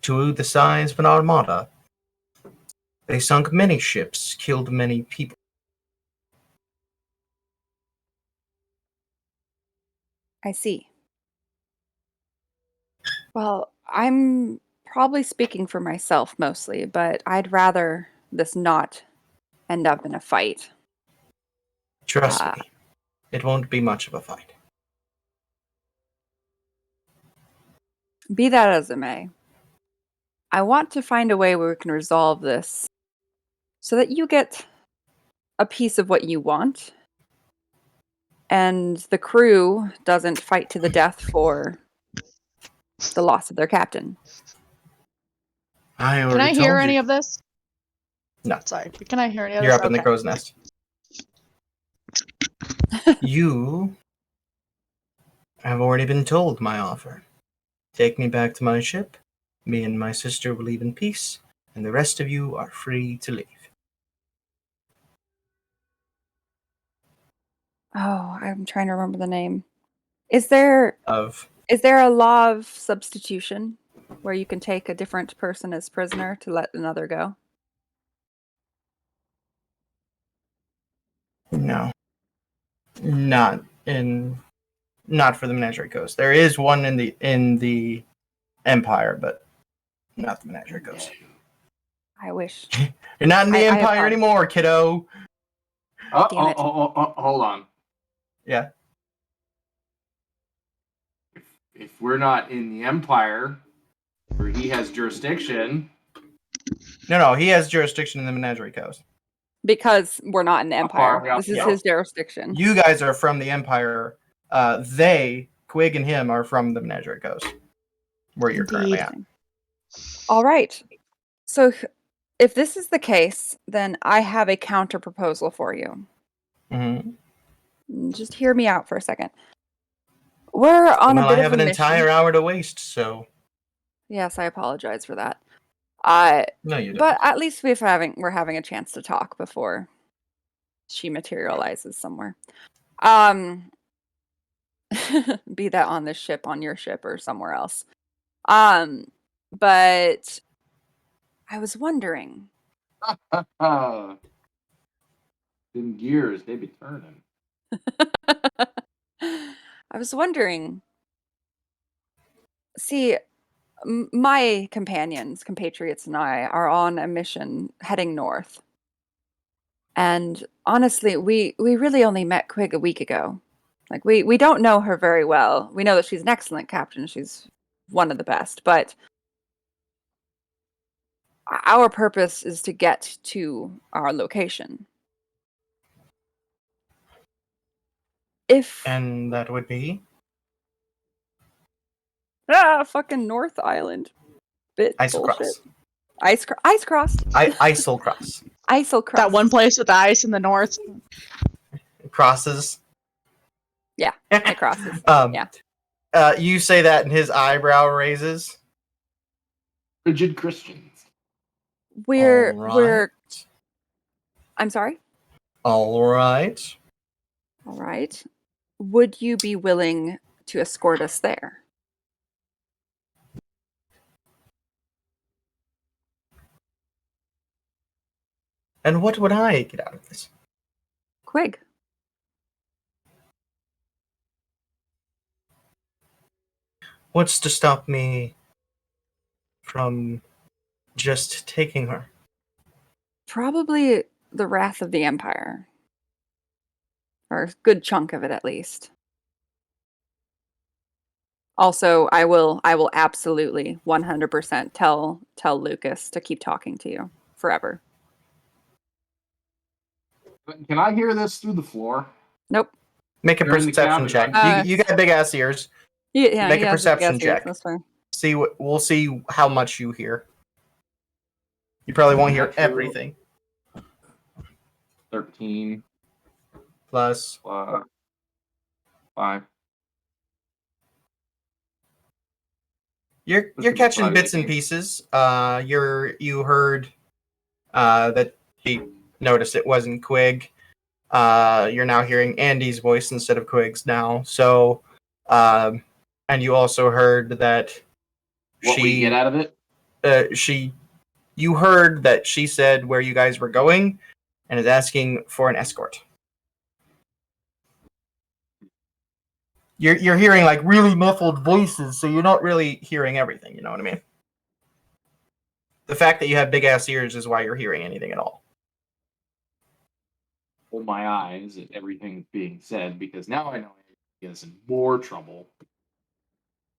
to the size of an armada. They sunk many ships, killed many people. I see. Well, I'm probably speaking for myself mostly, but I'd rather this not end up in a fight. Trust Ah. me, it won't be much of a fight. Be that as it may, I want to find a way where we can resolve this so that you get a piece of what you want and the crew doesn't fight to the death for the loss of their captain. I already Can I hear told any you. of this? No. Sorry. Can I hear any of You're this? up in the Okay. crow's nest. You have already been told my offer. Take me back to my ship. Me and my sister will leave in peace, and the rest of you are free to leave. Oh, I'm trying to remember the name. Is there Of a law of substitution where you can take a different person as prisoner to let another go? no, not for the Menagerie Coast. There is one in the Empire, but not the Menagerie Coast. I wish. You're not in the I Empire apologize. anymore, kiddo. Damn it. Hold on. Yeah. If we're not in the Empire, where he has jurisdiction, No, he has jurisdiction in the Menagerie Coast. Because we're not in the Empire. far This is up? his jurisdiction. You guys are from the Empire. Quig and him are from the Menagerie Coast, where you're currently at. All right. So if this is the case, then I have a counter proposal for you. Mm-hmm. Just hear me out for a second. We're on a Well, bit I of have a an mission. entire hour to waste, so Yes, I apologize for that. no, you don't. But at least we're having a chance to talk before she materializes somewhere. Be that on this ship, on your ship, or somewhere else. But I was wondering. them gears, they be turning. I was wondering. See, my compatriots, and I are on a mission heading north. And honestly, we really only met Quig a week ago. Like, we don't know her very well. We know that she's an excellent captain. She's one of the best. But our purpose is to get to our location. And that would be Fucking North Island. Bit Isle bullshit. Cross. Ice crossed. Isle Cross. Isle cross. That one place with the ice in the north. Crosses. Yeah, it crosses. Yeah. You say that, and his eyebrow raises. Rigid Christians. We're. I'm sorry. All right. All right. Would you be willing to escort us there? And what would I get out of this? Quig. What's to stop me from just taking her? Probably the wrath of the Empire. Or a good chunk of it, at least. Also, I will absolutely 100% tell Lucas to keep talking to you forever. Can I hear this through the floor? Nope. Make a You're in the perception cabin, check. right? You got big ass ears. Yeah, Make a yeah, perception yes, check. That's fine. We'll see how much you hear. You probably won't hear Natural. everything. 13 Plus 5. You're That's a catching good bits and idea. pieces. You heard that she noticed it wasn't Quig. You're now hearing Andy's voice instead of Quig's now. So, and you also heard that What we get out of it? You heard that she said where you guys were going, and is asking for an escort. You're hearing like really muffled voices, so you're not really hearing everything. You know what I mean? The fact that you have big ass ears is why you're hearing anything at all. roll my eyes at everything being said because now I know he is in more trouble.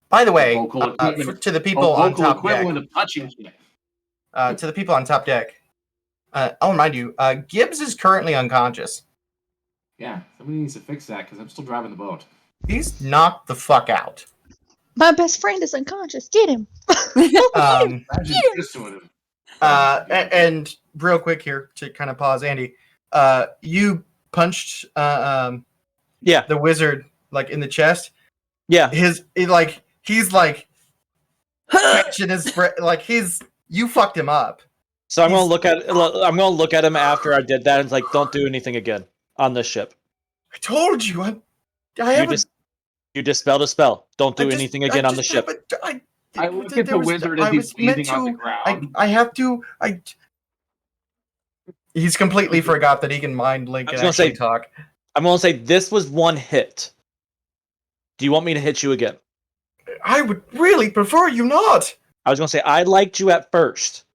By the way, Vocal equivalent, to the people on vocal top deck, equivalent of touching shit. to the people on top deck, I'll remind you, Gibbs is currently unconscious. Yeah, somebody needs to fix that because I'm still driving the boat. He's knocked the fuck out. My best friend is unconscious. Get him. Imagine this to him. And real quick here to kind of pause, Andy, you punched Yeah. the wizard like in the chest. Yeah. He's like catching his breath, like you fucked him up. So I'm gonna look at him after I did that and it's like, don't do anything again on this ship. I told you, I haven't. You dispelled a spell. Don't do anything again on the ship. I look at the wizard as he's breathing on the ground. I have to. He's completely forgot that he can mind link and actually talk. I'm gonna say this was one hit. Do you want me to hit you again? I would really prefer you not. I was gonna say I liked you at first.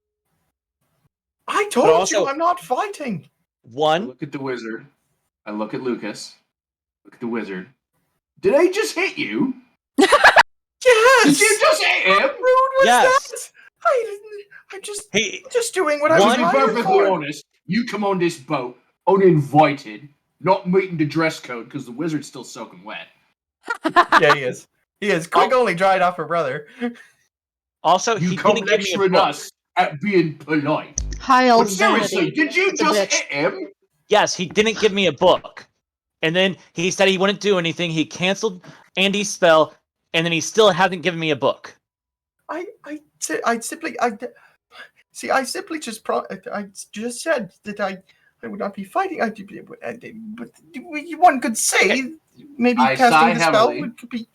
I told you I'm not fighting. I One. look at the wizard. I look at Lucas. Look at the wizard. Did I just hit you? Yes. Did you just hit him? How rude was Yes. that? I didn't. I'm just doing what To I was be hired perfectly for. honest, you come on this boat uninvited, not meeting the dress code because the wizard's still soaking wet. Yeah, he is. He is. Quick only dried off her brother. Also, You he come didn't give me extra a book. nuts at being polite. High But old seriously, vanity. did you It's a just bitch. hit him? Yes, he didn't give me a book. And then he said he wouldn't do anything. He canceled Andy's spell, and then he still hasn't given me a book. I simply just said that I would not be fighting. But one could say maybe I sigh casting the spell heavily. would be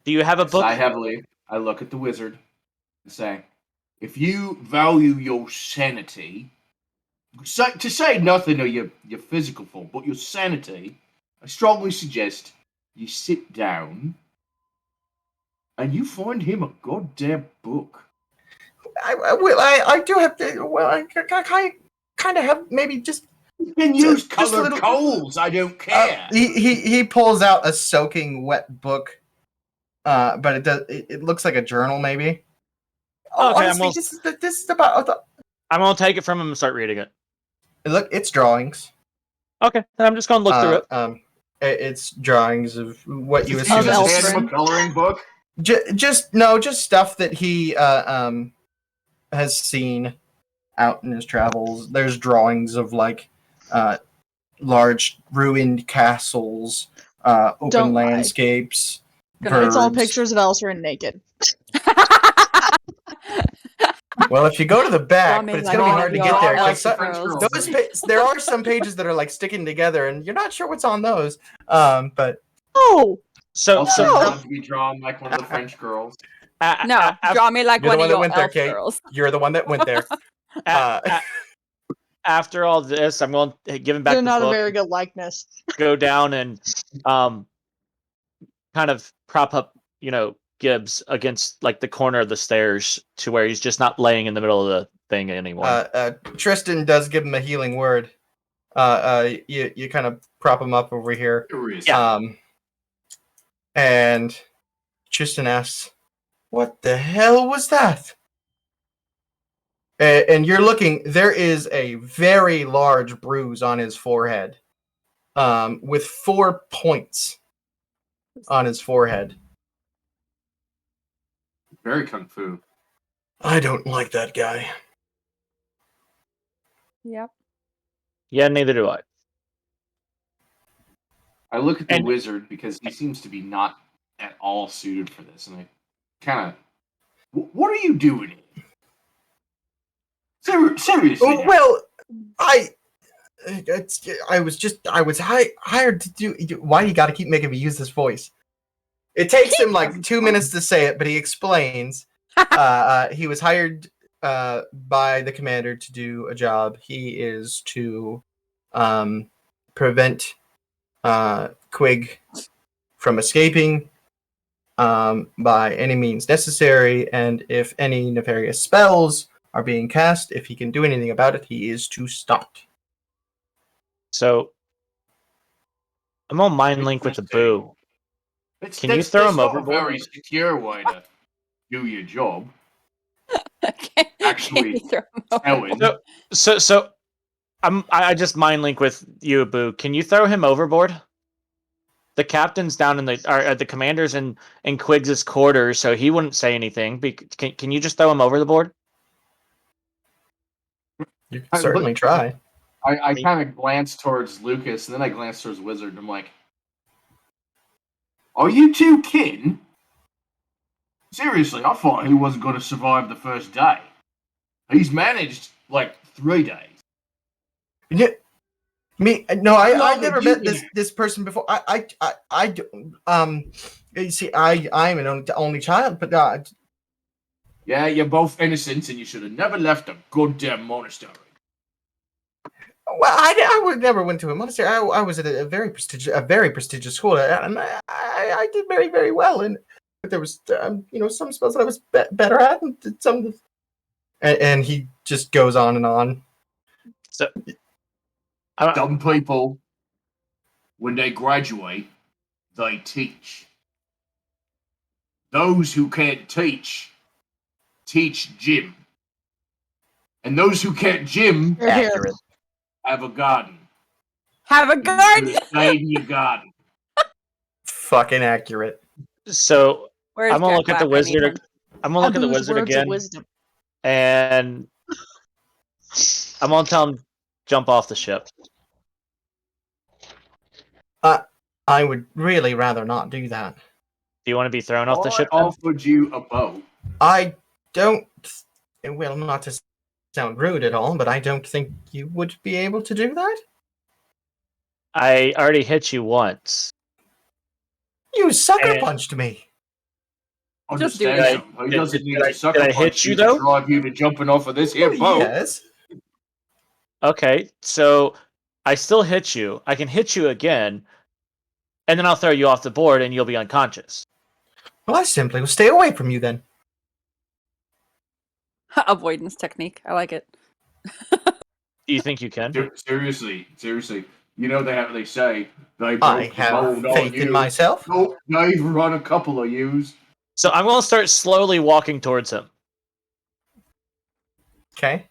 Do you have a book? Sigh heavily. I look at the wizard and say, if you value your sanity, to say nothing of your physical form, but your sanity, I strongly suggest you sit down and you find him a goddamn book. I do have to. Well, I kind of have maybe just. You can use Just a colored little- coals. I don't care. He pulls out a soaking wet book, but it looks like a journal maybe. Okay, Honestly, this is about. I'm gonna take it from him and start reading it. Look, it's drawings. Okay, then I'm just gonna look through it. It's drawings of what you Does assume he Of just is hand him a Elfrin. coloring book? just stuff that he has seen out in his travels. There's drawings of like large ruined castles, open Don't lie. landscapes. It's all birds. pictures of Elfrin naked. Well, if you go to the back, Draw me but it's like gonna be one hard to of get your there. elf 'Cause girls. there are some pages that are like sticking together, and you're not sure what's on those. But Oh, So, Also, no. wants to be drawn like one of the French girls. No, draw me like You're the one one of that your went there, elf Kate. girls. you're the one that went there. after all this, I'm going to give him back they're the not a book, very good likeness. go down and kind of prop up, Gibbs against like the corner of the stairs to where he's just not laying in the middle of the thing anymore. Tristan does give him a healing word. You kind of prop him up over here. Yeah. And Tristan asks, "What the hell was that?" And you're looking. There is a very large bruise on his forehead, with 4 points on his forehead. Very kung fu. I don't like that guy. Yep. Yeah, neither do I. I look at the And- wizard because he seems to be not at all suited for this, and I kind of, what are you doing? Seriously, Oh, well, I was hired to do. Why do you got to keep making me use this voice? It takes him like 2 minutes to say it, but he explains. He was hired by the commander to do a job. He is to prevent Quig from escaping by any means necessary, and if any nefarious spells are being cast, if he can do anything about it, he is to stop. So I'm on mind link with the boo. Can you throw him That's not a overboard? very secure way to do your job. Can Actually, you throw him tell overboard? him. So I just mind link with you, Boo. Can you throw him overboard? The captain's down in the commander's in Quiggs's quarters, so he wouldn't say anything. Can you just throw him over the board? You can certainly try. I kind of glance towards Lucas, and then I glance towards Wizard, and I'm like, "Are you two kidding? Seriously, I thought he wasn't going to survive the first day. He's managed like 3 days." Yeah, no, I've never met you- this person before. You see, I'm an only child, but Yeah, you're both innocent, and you should have never left a goddamn monastery. well, I would never went to a monastery. I was at a very prestigious school, and I did very, very well. And but there was some spells that I was better at, and some. And he just goes on and on. So Dumb people, when they graduate, they teach. Those who can't teach gym. And those who can't gym You're here. Accurate. have a garden. Have a And you garden. should stay in your garden. Fucking accurate. so Where's I'm gonna Jack look at the Black? I need wizard. him. I'm gonna look at the Abu's wizard words of again, wisdom. and I'm gonna tell him jump off the ship. I would really rather not do that. Do you want to be thrown off the I ship? Then? offered you a boat. I don't. Well, not to sound rude at all, but I don't think you would be able to do that. I already hit you once. You sucker And- punched me. Just do Understand it. him. He doesn't need Did I to sucker hit punch you, you though? to drive you to jumping off of this here Oh, boat. yes. Okay, so I still hit you. I can hit you again, and then I'll throw you off the board, and you'll be unconscious. Well, I simply will stay away from you then. Avoidance technique. I like it. Do you think you can? Seriously. You know they say they I broke the have mold on faith you. in myself. Nope, they've run a couple of yous. So I'm gonna start slowly walking towards him, Okay.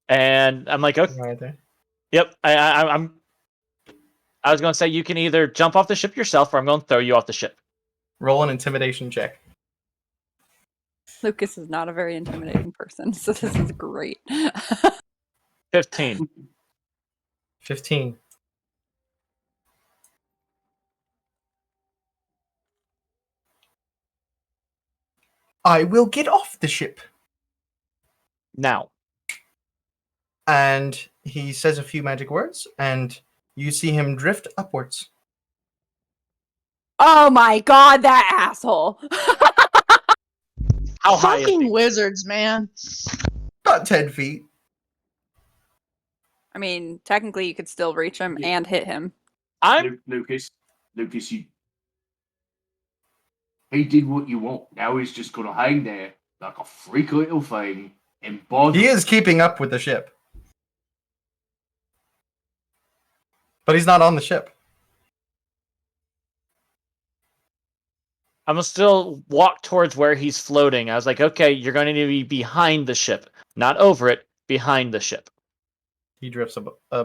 and I'm like, okay, Right there. yep. I was gonna say you can either jump off the ship yourself, or I'm gonna throw you off the ship. Roll an intimidation check. Lucas is not a very intimidating person, so this is great. 15. 15. I will get off the ship. Now, And he says a few magic words, and you see him drift upwards. Oh my god, that asshole! how high is Fucking he? wizards, man. About 10 feet. I mean, technically, you could still reach him and hit him. Lucas, he did what you want. Now he's just gonna hang there like a freak little thing and bother. He is keeping up with the ship. But he's not on the ship. I'm gonna still walk towards where he's floating. I was like, okay, you're going to be behind the ship, not over it, behind the ship. He drifts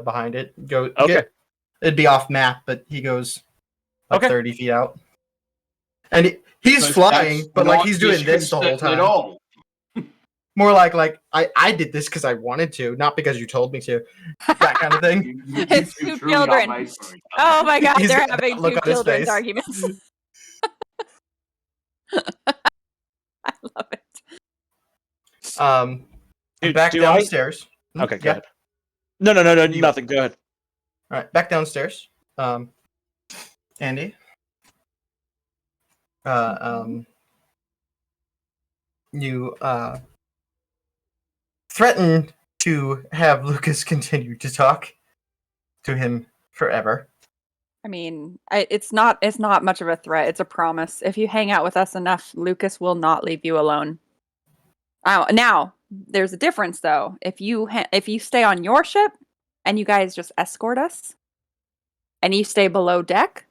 behind it. Okay. It'd be off map, but he goes like Okay. 30 feet out. And he's Because flying, that's but like not he's doing this the whole disrespectful at time. all. More like I did this because I wanted to, not because you told me to. That kind of thing. You It's two two truly are children. made for each other. Oh my god, He's they're got that having look two on his children's face. arguments. I love it. Dude, Back do I- downstairs. Okay, go Yeah. ahead. No, You- nothing. Go ahead. All right, back downstairs. Andy. You threaten to have Lucas continue to talk to him forever. I mean, it's not much of a threat. It's a promise. If you hang out with us enough, Lucas will not leave you alone. Now, there's a difference though. If you stay on your ship, and you guys just escort us, and you stay below deck,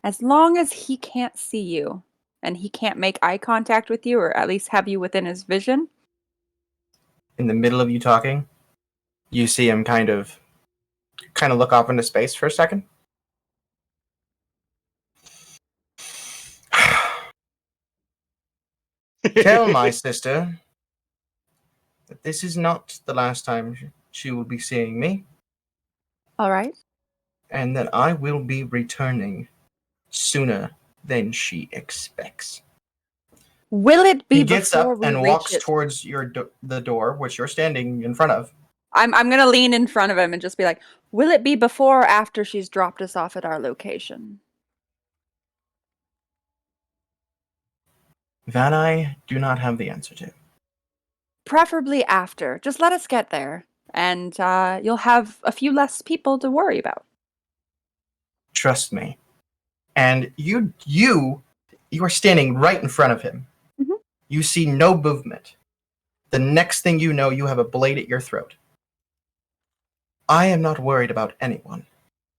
as long as he can't see you, and he can't make eye contact with you, or at least have you within his vision. In the middle of you talking, you see him kind of look off into space for a second. Tell my sister that this is not the last time she will be seeing me, All right. and that I will be returning sooner than she expects. Will it be He gets before up we and reach walks it? towards the door, which you're standing in front of. I'm gonna lean in front of him and just be like, will it be before or after she's dropped us off at our location? That I do not have the answer to. Preferably after. Just let us get there, and you'll have a few less people to worry about. Trust me. And you are standing right in front of him. Mhm. You see no movement. The next thing you know, you have a blade at your throat. I am not worried about anyone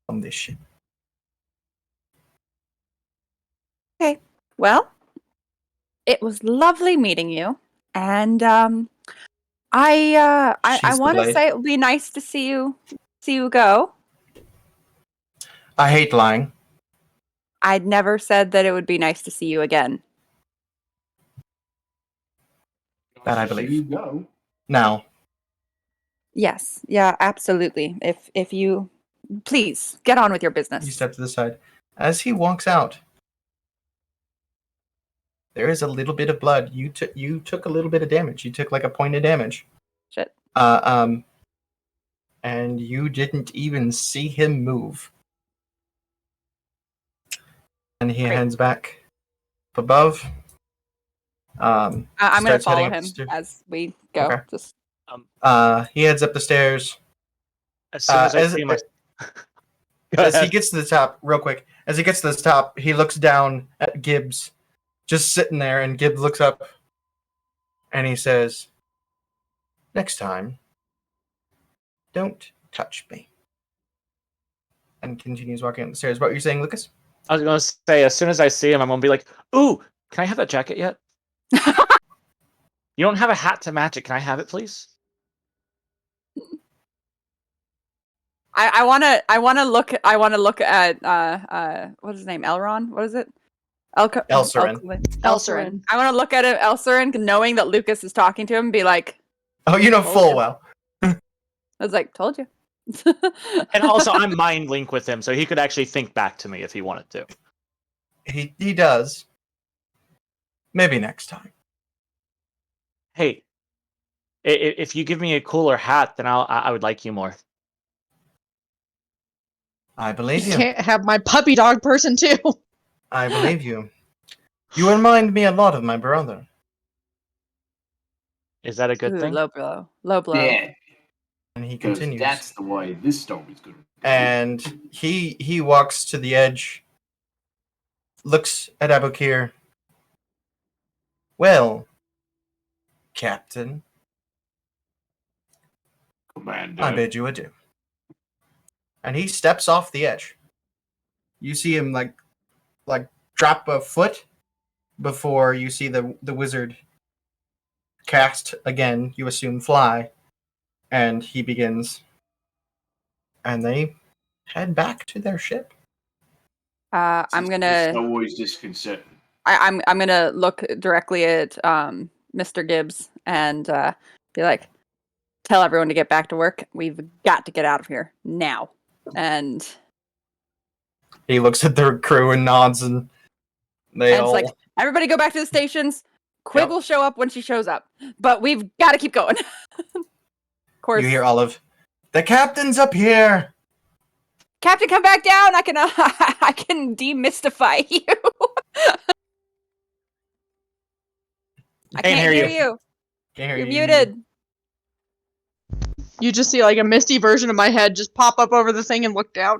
on this ship. Okay. Well, it was lovely meeting you, and I She's the want to blade. say it would be nice to see you go. I hate lying. I'd never said that it would be nice to see you again. That I There believe. you go. Now, Yes, yeah, absolutely. If you please get on with your business. you step to the side. As he walks out, there is a little bit of blood. You took a little bit of damage. You took like a point of damage. Shit. And you didn't even see him move. And he Great. heads back up above. I'm gonna Starts follow heading up him the stairs. as we go. Okay. Just He heads up the stairs. As soon as I see my. Go As he ahead. gets to the top, real quick, as he gets to the top, he looks down at Gibbs, just sitting there, and Gibbs looks up, and he says, "Next time, don't touch me." And continues walking up the stairs. What were you saying, Lucas? I was gonna say, as soon as I see him, I'm gonna be like, "Ooh, can I have that jacket yet? You don't have a hat to match it. Can I have it, please?" I wanna look at what is his name? Elron? What is it? Elsarin. Elsarin. I want to look at it, Elsarin, knowing that Lucas is talking to him, and be like, Oh, you know Told full you. well. I was like, told you. And also, I'm mind link with him, so he could actually think back to me if he wanted to. He does. Maybe next time. Hey, if you give me a cooler hat, then I would like you more. I believe You you. can't have my puppy dog person too. I believe you. You remind me a lot of my brother. Is that a good Ooh, thing? low blow. Low blow. Yeah, And he because continues. that's the way this story's going. And he walks to the edge, looks at Abukir. Well, Captain, Commander. I bid you adieu. And he steps off the edge. You see him like drop a foot before you see the wizard cast again, you assume fly, and he begins, and they head back to their ship. I'm It's gonna always disconcerting. I'm gonna look directly at Mr. Gibbs and be like, tell everyone to get back to work. We've got to get out of here now. And He looks at their crew and nods, and they it's all like, everybody go back to the stations. Quig Yep. will show up when she shows up, but we've got to keep going. Of course, you hear Olive. The captain's up here. Captain, come back down. I can I can demystify you. I can't hear you. Can't hear You're you. muted. You just see like a misty version of my head just pop up over the thing and look down.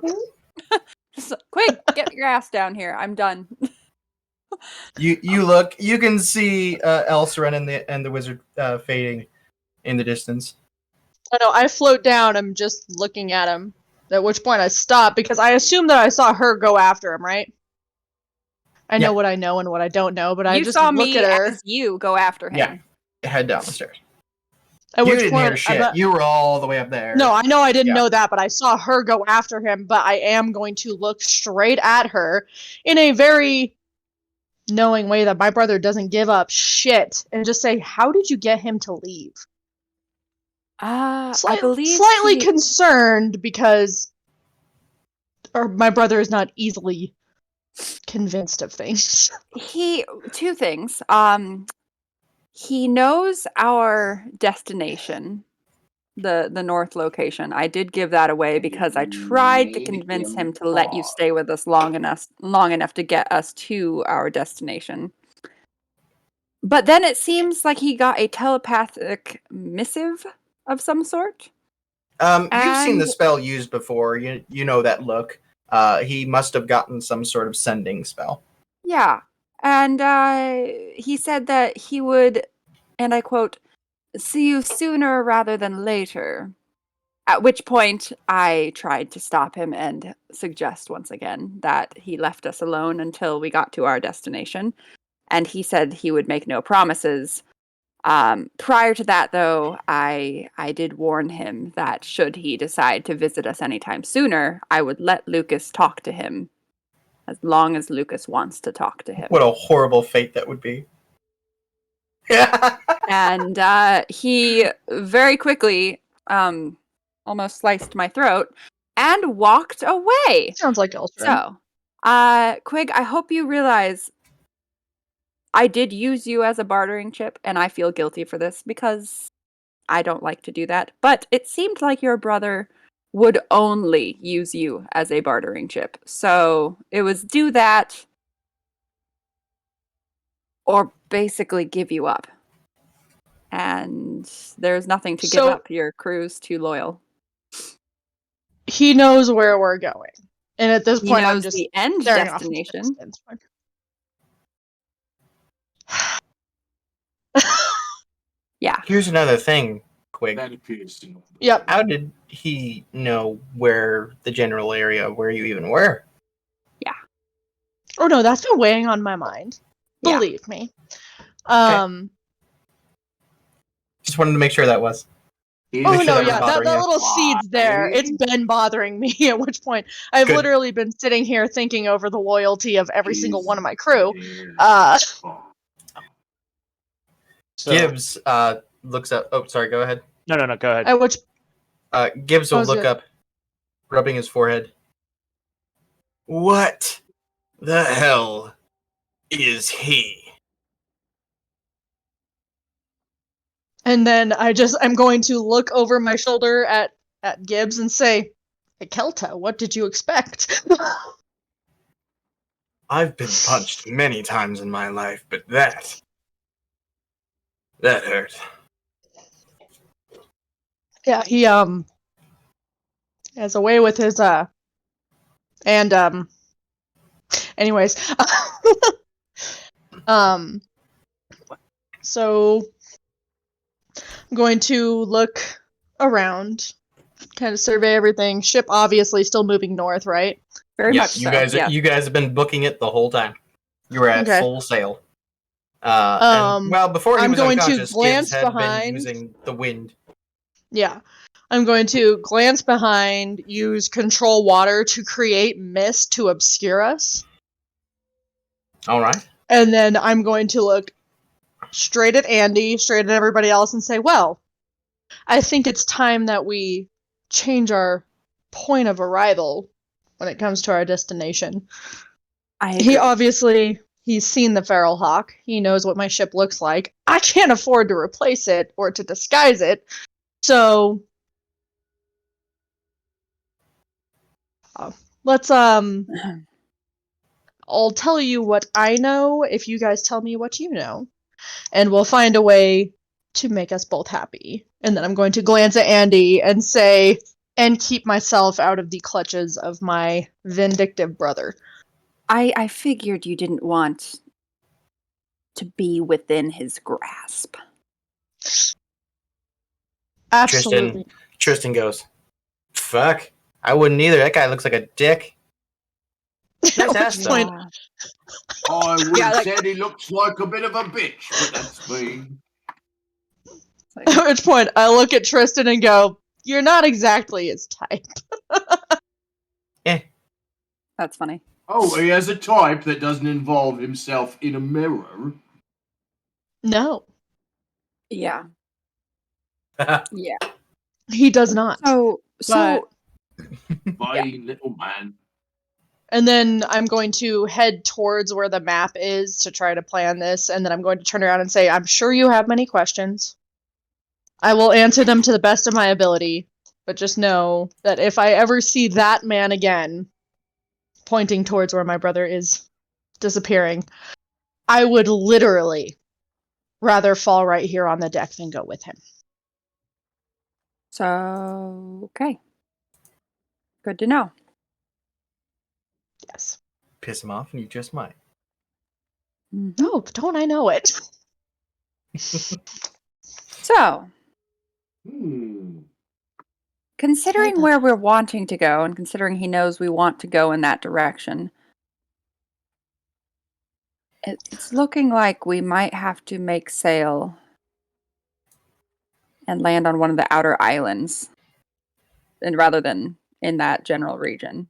Just, Quig, get your ass down here. I'm done. You look. You can see Elsarin and the wizard fading in the distance. I know, I float down, I'm just looking at him. At which point I stop, because I assume that I saw her go after him, right? I know Yeah. what I know and what I don't know, but I You just saw look me at her. as you go after him. Yeah. Head down the stairs. At You which didn't point, hear shit. I'm You were all the way up there. no, I know I didn't Yeah. know that, but I saw her go after him, but I am going to look straight at her in a very knowing way that my brother doesn't give up shit and just say, how did you get him to leave? I believe Slightly he- concerned because my brother is not easily convinced of things. two things. He knows our destination, the north location. I did give that away because I tried to convince him to let you stay with us long enough to get us to our destination. But then it seems like he got a telepathic missive of some sort. You've seen the And- spell used before. You know that look. He must have gotten some sort of sending spell. Yeah. And he said that he would, and I quote, see you sooner rather than later. At which point I tried to stop him and suggest once again that he left us alone until we got to our destination. And he said he would make no promises. Prior to that, though, I did warn him that should he decide to visit us anytime sooner, I would let Lucas talk to him as long as Lucas wants to talk to him. What a horrible fate that would be. And he very quickly almost sliced my throat and walked away. Sounds like Elstrin. So, Quig, I hope you realize I did use you as a bartering chip, and I feel guilty for this because I don't like to do that. But it seemed like your brother would only use you as a bartering chip. So it was do that or basically give you up. And there's nothing to give So- up. Your crew's too loyal. He knows where we're going. And at this He point, I'm knows just the end staring off into the destination. distance. Yeah. Here's another thing, Quig. That appears to know. Yep. How did he know where the general area where you even were? Oh no, that's been weighing on my mind. Yeah. Believe me. Just wanted to make sure that was. He Oh Make sure no, that was yeah, that bothering you. little seed's there. It's been bothering me. At which point, I've Good. literally been sitting here thinking over the loyalty of every single one of my crew. So, Gibbs looks up. Oh, sorry. Go ahead. no, go ahead. At which Gibbs will was look it? up, rubbing his forehead. What the hell is he? And then I'm going to look over my shoulder at Gibbs and say, Kelta, what did you expect? I've been punched many times in my life, but that hurt. Yeah, he has a way with his anyways. So I'm going to look around, kind of survey everything. Ship obviously still moving north, right? Very Yes, much you so. guys. Yeah. You guys have been booking it the whole time. You were at Okay. full sail. And, well, before he I'm was going to unconscious, glance Gibbs had behind. been using the wind. Yeah. I'm going to glance behind, use control water to create mist to obscure us. All right. And then I'm going to look straight at Andy, straight at everybody else, and say, well, I think it's time that we change our point of arrival when it comes to our destination. He's seen the Feral Hawk. He knows what my ship looks like. I can't afford to replace it or to disguise it. So let's I'll tell you what I know if you guys tell me what you know. And we'll find a way to make us both happy. And then I'm going to glance at Andy and say, and keep myself out of the clutches of my vindictive brother. I figured you didn't want to be within his grasp. Absolutely. Tristan goes, fuck. I wouldn't either. That guy looks like a dick. Nice ass, though. Point- I would Yeah, have like- said he looks like a bit of a bitch, but that's me. At which point, I look at Tristan and go, "You're not exactly his type." That's funny. Oh, he has a type that doesn't involve himself in a mirror. No, Yeah. Yeah. he does not. So Fine, little man. And then I'm going to head towards where the map is to try to plan this, and then I'm going to turn around and say, "I'm sure you have many questions. I will answer them to the best of my ability, but just know that if I ever see that man again, pointing towards where my brother is disappearing, I would literally rather fall right here on the deck than go with him." okay. Good to know. Yes. Piss him off, and you just might. No, don't I know it? So, Hmm. considering Kinda. where we're wanting to go, and considering he knows we want to go in that direction, it's looking like we might have to make sail and land on one of the outer islands, and rather than in that general region.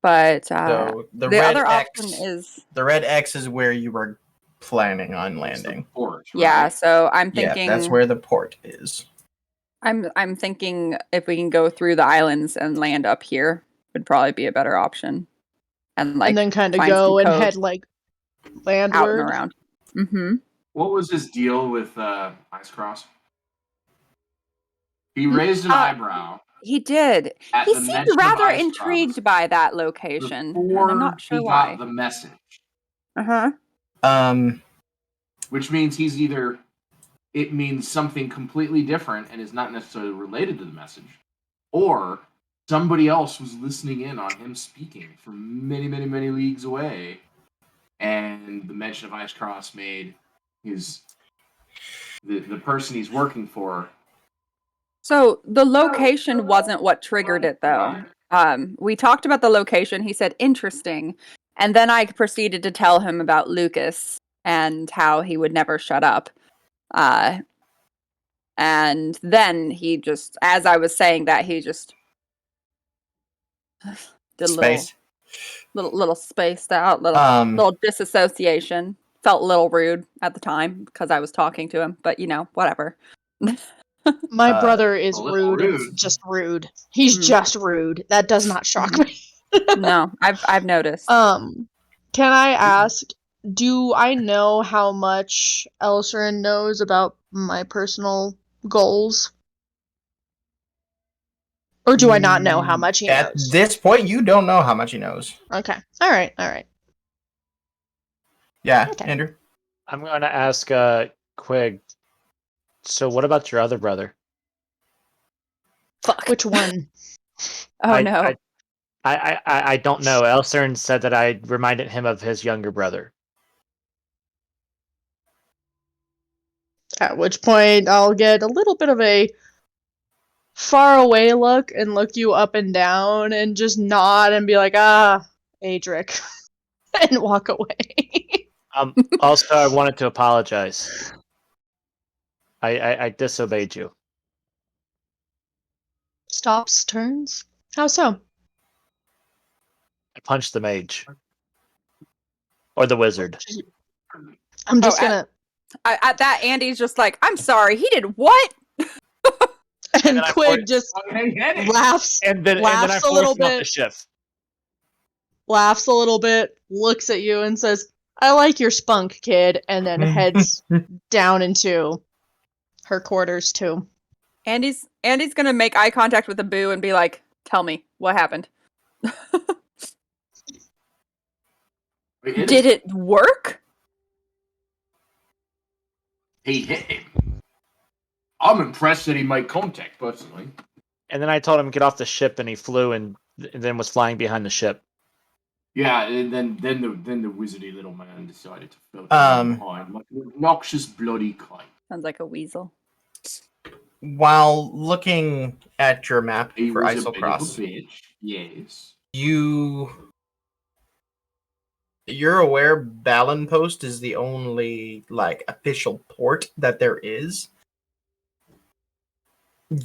But So the the red other X, option is the red X is where you were planning on landing. Port, yeah. right? So I'm thinking Yeah, that's where the port is. I'm thinking if we can go through the islands and land up here would probably be a better option, and like And then kind of find go some and coves head like out and landward. around. Mm-hmm. What was his deal with Ice Cross? He raised an eyebrow He did. at He the seemed mention of rather Ice intrigued Cross by that location, and before I'm not sure he why. got the message. Uh-huh. Which means it means something completely different and is not necessarily related to the message. Or somebody else was listening in on him speaking from many, many, many leagues away. And the mention of Ice Cross made the person he's working for. So the location wasn't what triggered it, though. We talked about the location. He said interesting, and then I proceeded to tell him about Lucas and how he would never shut up. And then he just, as I was saying that, he just did a Space. little spaced out, little disassociation. Felt a little rude at the time because I was talking to him, but whatever. My brother is a little rude and rude. just rude. He's just rude. That does not shock me. No, I've noticed. Can I ask, do I know how much Elsrin knows about my personal goals? Or do I not know how much he At knows? this point, you don't know how much he knows. Okay. All right. Yeah, Okay. Andrew. I'm going to ask Quig. So, what about your other brother? Fuck. Which one? Oh no. I don't know. Elsern said that I reminded him of his younger brother. At which point I'll get a little bit of a far away look and look you up and down and just nod and be like, Adric, and walk away. Also, I wanted to apologize. I disobeyed you. Stops, turns. How so? I punched the mage. Or the wizard. I'm just gonna. At that, Andy's just like, I'm sorry, he did what? And then I Quig just laughs. And then I laughs a little forced him off the bit. ship. Laughs a little bit, looks at you and says, "I like your spunk, kid," and then heads down into her quarters too. Andy's gonna make eye contact with Abu and be like, tell me, what happened? Did it work? He hit him. I'm impressed that he made contact, personally. And then I told him to get off the ship, and he flew and then was flying behind the ship. Yeah, and then the wizardy little man decided to float behind like an obnoxious bloody kite. Sounds like a weasel. while looking at your map He for was a bit of a Isocross, bitch. Yes. you're aware Ballon Post is the only like official port that there is.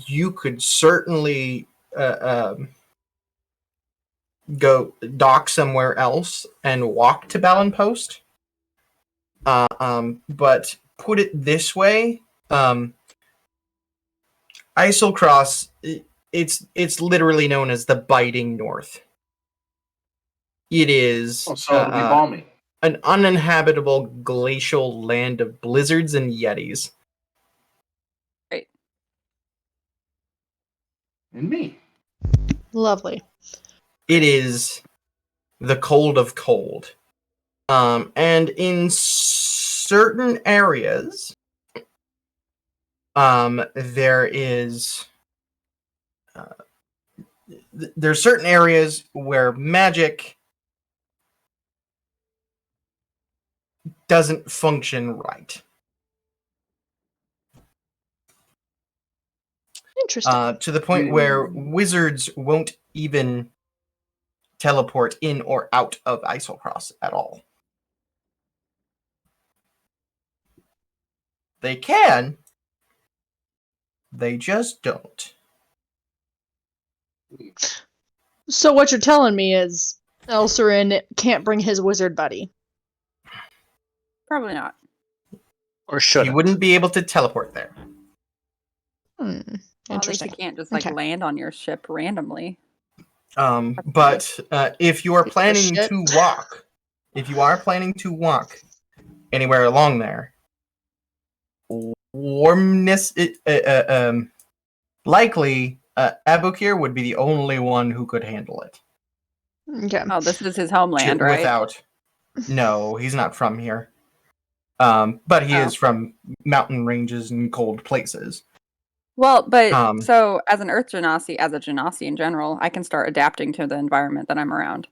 You could certainly go dock somewhere else and walk to Ballon Post. But put it this way, Isocross, it's literally known as the Biting North. It is Oh, so it'll be balmy. an uninhabitable glacial land of blizzards and yetis. And me. Lovely. It is the cold of cold. And in certain areas, there's certain areas where magic doesn't function right. Interesting. To the point where wizards won't even teleport in or out of Isocross at all. They can, they just don't. So what you're telling me is Elsarin can't bring his wizard buddy. Probably not. Or should He wouldn't be able to teleport there. Well, at least Interesting. you can't just like Okay. land on your ship randomly. But if you are planning shit. to walk, anywhere along there, warmness, likely Abukir would be the only one who could handle it. Okay. Oh, this is his homeland, right? No, he's not from here. But he Oh. is from mountain ranges and cold places. Well, but Um, so as an Earth Genasi, as a Genasi in general, I can start adapting to the environment that I'm around.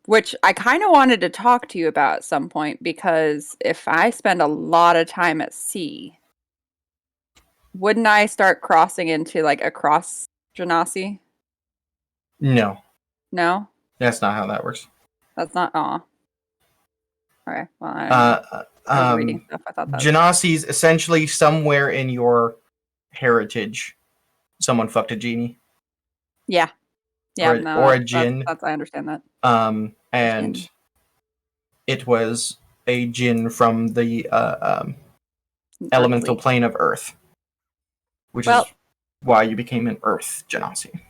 Which I kind of wanted to talk to you about at some point, because if I spend a lot of time at sea, wouldn't I start crossing into like a cross Genasi? No, No, that's not how that works. that's not. Aw. Okay. Well, I don't know. I was reading stuff. I thought that. Genasi's essentially somewhere in your heritage. Someone fucked a genie. Yeah. Yeah. Or- No, or a that's- djinn. That's I understand that. And Djinn. it was a djinn from the elemental Earthly. plane of Earth, which Well- is why you became an Earth Genasi.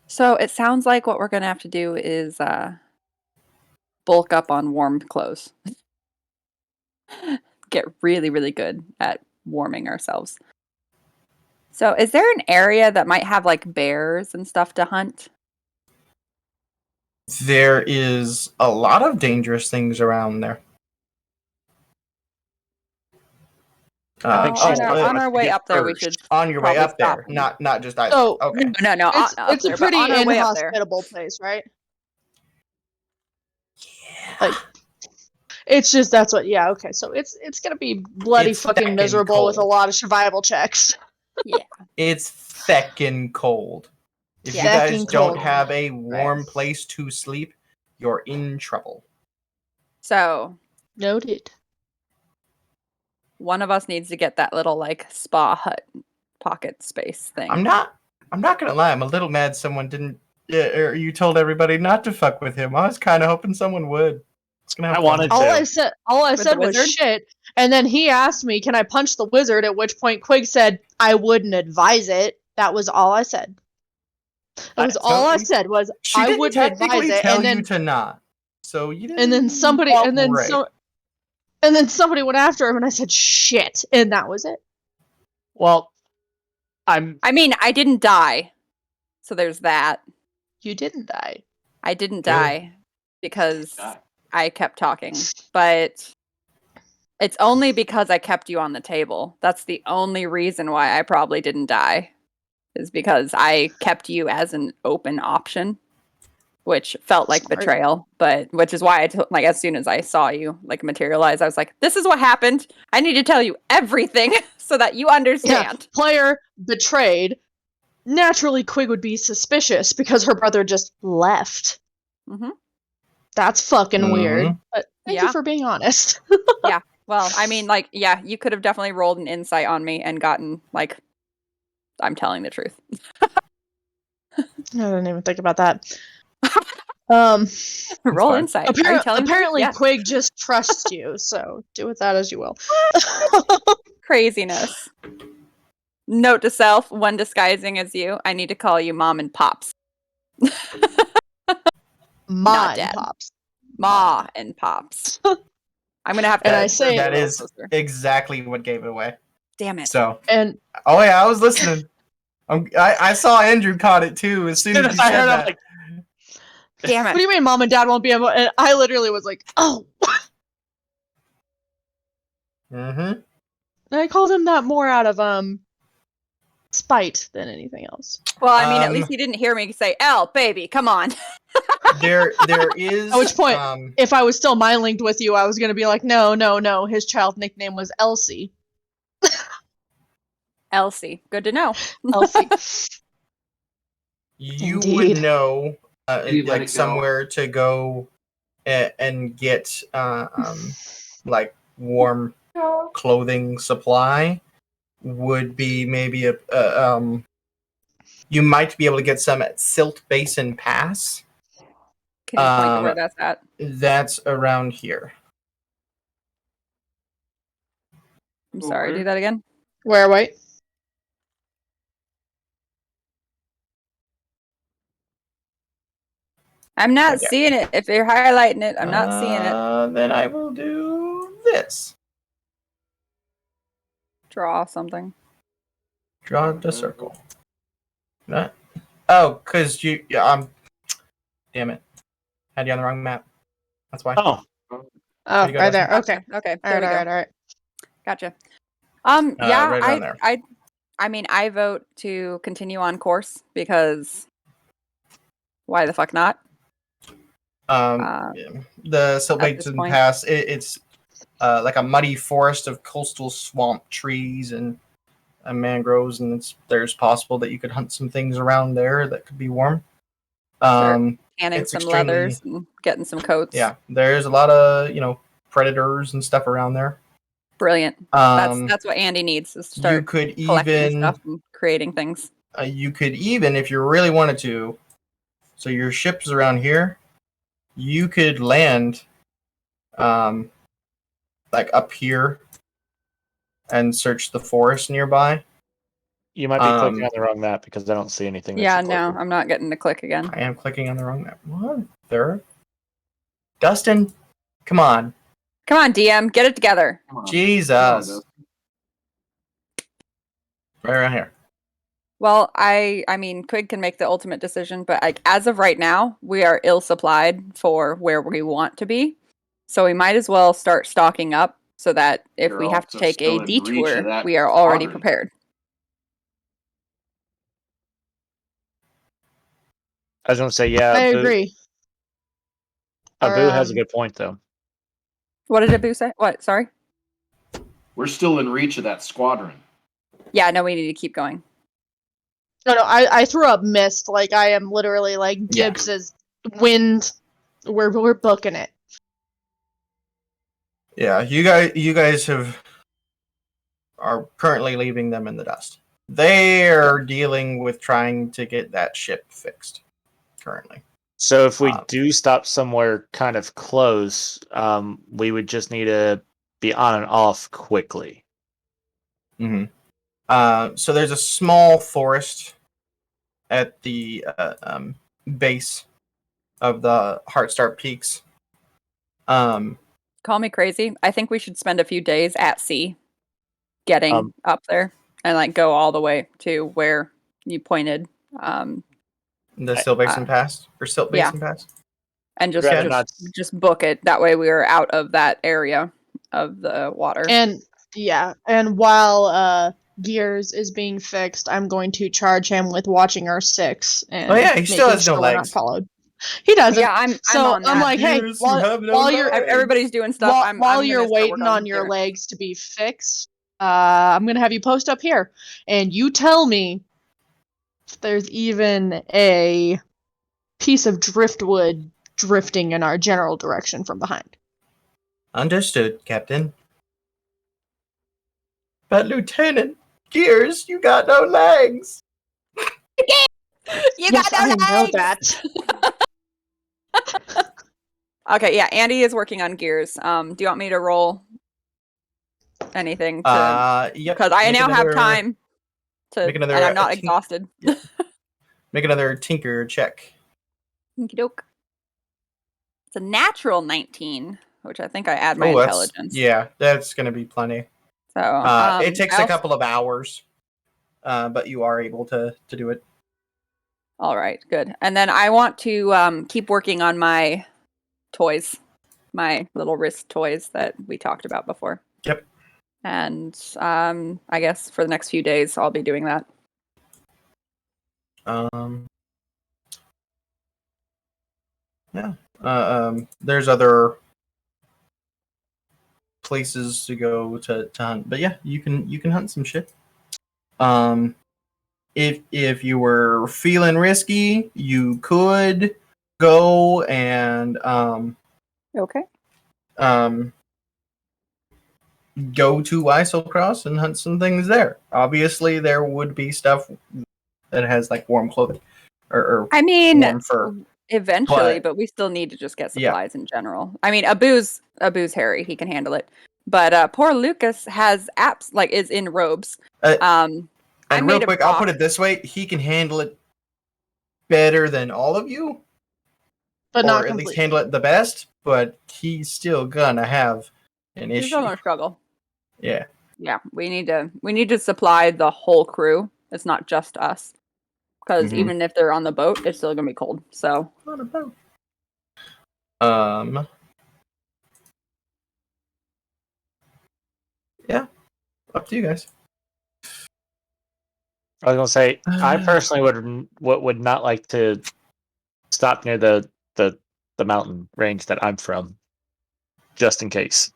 So it sounds like what we're gonna have to do is bulk up on warm clothes. Get really, really good at warming ourselves. So is there an area that might have like bears and stuff to hunt? There is a lot of dangerous things around there. On our way up there, we should on your way probably up there, stop. not just I. So- Okay. No, not It's up a there, but pretty on our way up there. inhospitable place, right? Like, it's just that's what. Yeah. Okay. So it's gonna be bloody It's fucking feckin' miserable with a cold. lot of survival checks. It's feckin' cold. If you Yeah. guys Feckin' don't cold. have a warm place to sleep, you're in trouble. So Noted. one of us needs to get that little like spa hut pocket space thing. I'm not gonna lie. I'm a little mad someone didn't. Or you told everybody not to fuck with him. I was kind of hoping someone would. It's gonna have I fun. wanted All to. I With said the was wizard? shit, and then he asked me, "Can I punch the wizard?" At which point Quig said, "I wouldn't advise it." That was all I said. That was So all I said was She I didn't wouldn't advise technically it, tell and then you to not. So you didn't. and then somebody and then cooperate. so and then somebody went after him, and I said shit, and that was it. Well, I mean, I didn't die. So there's that. You didn't die. I didn't Good. die because Die. I kept talking. But it's only because I kept you on the table. That's the only reason why I probably didn't die. Is because I kept you as an open option. which felt like Smart. betrayal, but which is why like as soon as I saw you like materialize, I was like, this is what happened. I need to tell you everything so that you understand. Player betrayed. Naturally, Quig would be suspicious because her brother just left. Mm-hmm. That's fucking weird. Mhm. But thank you for being honest. Yeah. Well, I mean, like, yeah, you could have definitely rolled an insight on me and gotten like, I'm telling the truth. I didn't even think about that. Roll fine. insight. Are you telling Apparently, the truth? Quig just trusts you, so do with that as you will. Craziness. Note to self: when disguising as you, I need to call you Mom and Pops. Ma and Dad. Pops. Ma and Pops. I'm gonna have to. And I say- that is exactly what gave it away. Damn it. So, And oh yeah, I was listening. I saw Andrew caught it too as soon as you I said heard, I'm that. like, Damn what do it. you mean Mom and Dad won't be able? And I literally was like, oh. Mm-hmm. And I called him that more out of spite than anything else. Well, I mean, at least he didn't hear me say, "L, baby, come on." There is. At which point, if I was still mind linked with you, I was gonna be like, no. His child nickname was Elsie. Elsie, good to know. Elsie. you Indeed. would know Maybe let it like go. somewhere to go and get like warm clothing supply would be maybe you might be able to get some at Silt Basin Pass. Can you point to where that's at? That's around here. I'm sorry, do that again. Where, wait? I'm not Okay. seeing it. If you're highlighting it, I'm not seeing it. Then I will do this. Draw something. Draw the circle. Not. Oh, cause damn it. Had you on the wrong map. That's why. oh, Oh, you go, right there. Dustin? Okay. Okay. All There we go. right. Gotcha. Yeah, right around there. I mean, I vote to continue on course because why the fuck not? The Silt at this Basin point. Pass. It's like a muddy forest of coastal swamp trees and mangroves, and there's possible that you could hunt some things around there that could be warm. Tanning it's some extremely- leathers and getting some coats. Yeah, there's a lot of predators and stuff around there. Brilliant. That's what Andy needs is to You start could collecting even stuff and creating things. if you really wanted to. So your ship's around here. You could land, like up here, and search the forest nearby. you might be clicking on the wrong map because I don't see anything. That Yeah, you're no, clicking. I'm not getting to click again. I am clicking on the wrong map. What? There, Dustin, come on, Come on, DM, get it together. Come on. Jesus, Come on, Dustin. right around here. Well, I mean, Quig can make the ultimate decision, but like as of right now, we are ill supplied for where we want to be. So we might as well start stocking up so that if You're we have to also take a still in reach of detour, that we are already squadron. prepared. I was going to say, yeah. I agree. Abu has a Um, good point, though. What did Abu say? What? Sorry? We're still in reach of that squadron. Yeah, no, we need to keep going. No, I threw up mist. Like I am literally like Yeah. Gibbs's wind. We're booking it. Yeah, you guys are currently leaving them in the dust. They're dealing with trying to get that ship fixed currently. So if we do stop somewhere kind of close, we would just need to be on and off quickly. Mm-hmm. So there's a small forest at the base of the Heartstar Peaks. Call me crazy. I think we should spend a few days at sea getting up there and like go all the way to where you pointed. The Silt Basin Pass or Silt yeah. Basin Pass. And Rather not- just book it. That way we are out of that area of the water. And yeah, and while Gears is being fixed, I'm going to charge him with watching our 6 and Oh, yeah, he still making has no sure we're not legs. followed. He doesn't. Yeah, I'm So on that. I'm like, hey, Gears, you have no while you're legs. Everybody's doing stuff. I'm while gonna you're start working waiting on your gear. legs to be fixed, I'm gonna have you post up here, and you tell me if there's even a piece of driftwood drifting in our general direction from behind. Understood, Captain. But Lieutenant Gears, you got no legs. You Yes, got I no know legs! that. Okay, yeah, Andy is working on gears. Do you want me to roll anything to Yep. because I make now have another- time to make another, and I'm not tink- exhausted. Make another tinker check. Okie doke. It's a natural 19, which I think I add my Oh, intelligence. Yeah, that's gonna be plenty. So It takes I a also- couple of hours, but you are able to do it. All right, good. And then I want to keep working on my toys, my little wrist toys that we talked about before. Yep. And I guess for the next few days, I'll be doing that. Yeah. There's other places to go to hunt, but yeah, you can hunt some shit. If you were feeling risky, you could go and Okay. go to Isocross and hunt some things there. Obviously, there would be stuff that has like warm clothing or I mean, warm fur. eventually, But- but we still need to just get Yeah. supplies in general. I mean, Abu's hairy; he can handle it. But poor Lucas has apps like is in robes. I And real made a quick, I'll put box. it this way: he can handle it better than all of you, But or not at completely. least handle it the best. But he's still gonna have an He's still issue. gonna struggle. Yeah. Yeah, we need to supply the whole crew. It's not just us, because Mhm. even if they're on the boat, it's still gonna be cold. So Not about. Yeah. Up to you guys. I was gonna say, I personally would not like to stop near the mountain range that I'm from, just in case.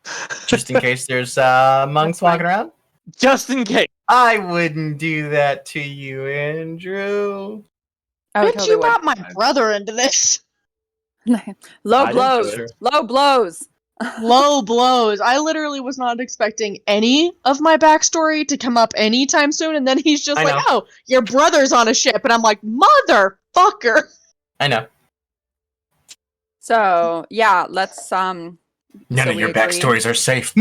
Just in case there's monks That's fine. walking around. Just in case. I wouldn't do that to you, Andrew. I would Bitch, totally you brought my brother into this. low I didn't blows, do it. low blows. Low blows. I literally was not expecting any of my backstory to come up anytime soon, and then he's just I like, know. "Oh, your brother's on a ship," and I'm like, "Motherfucker!" I know. So yeah, let's None So of we your agree. backstories are safe.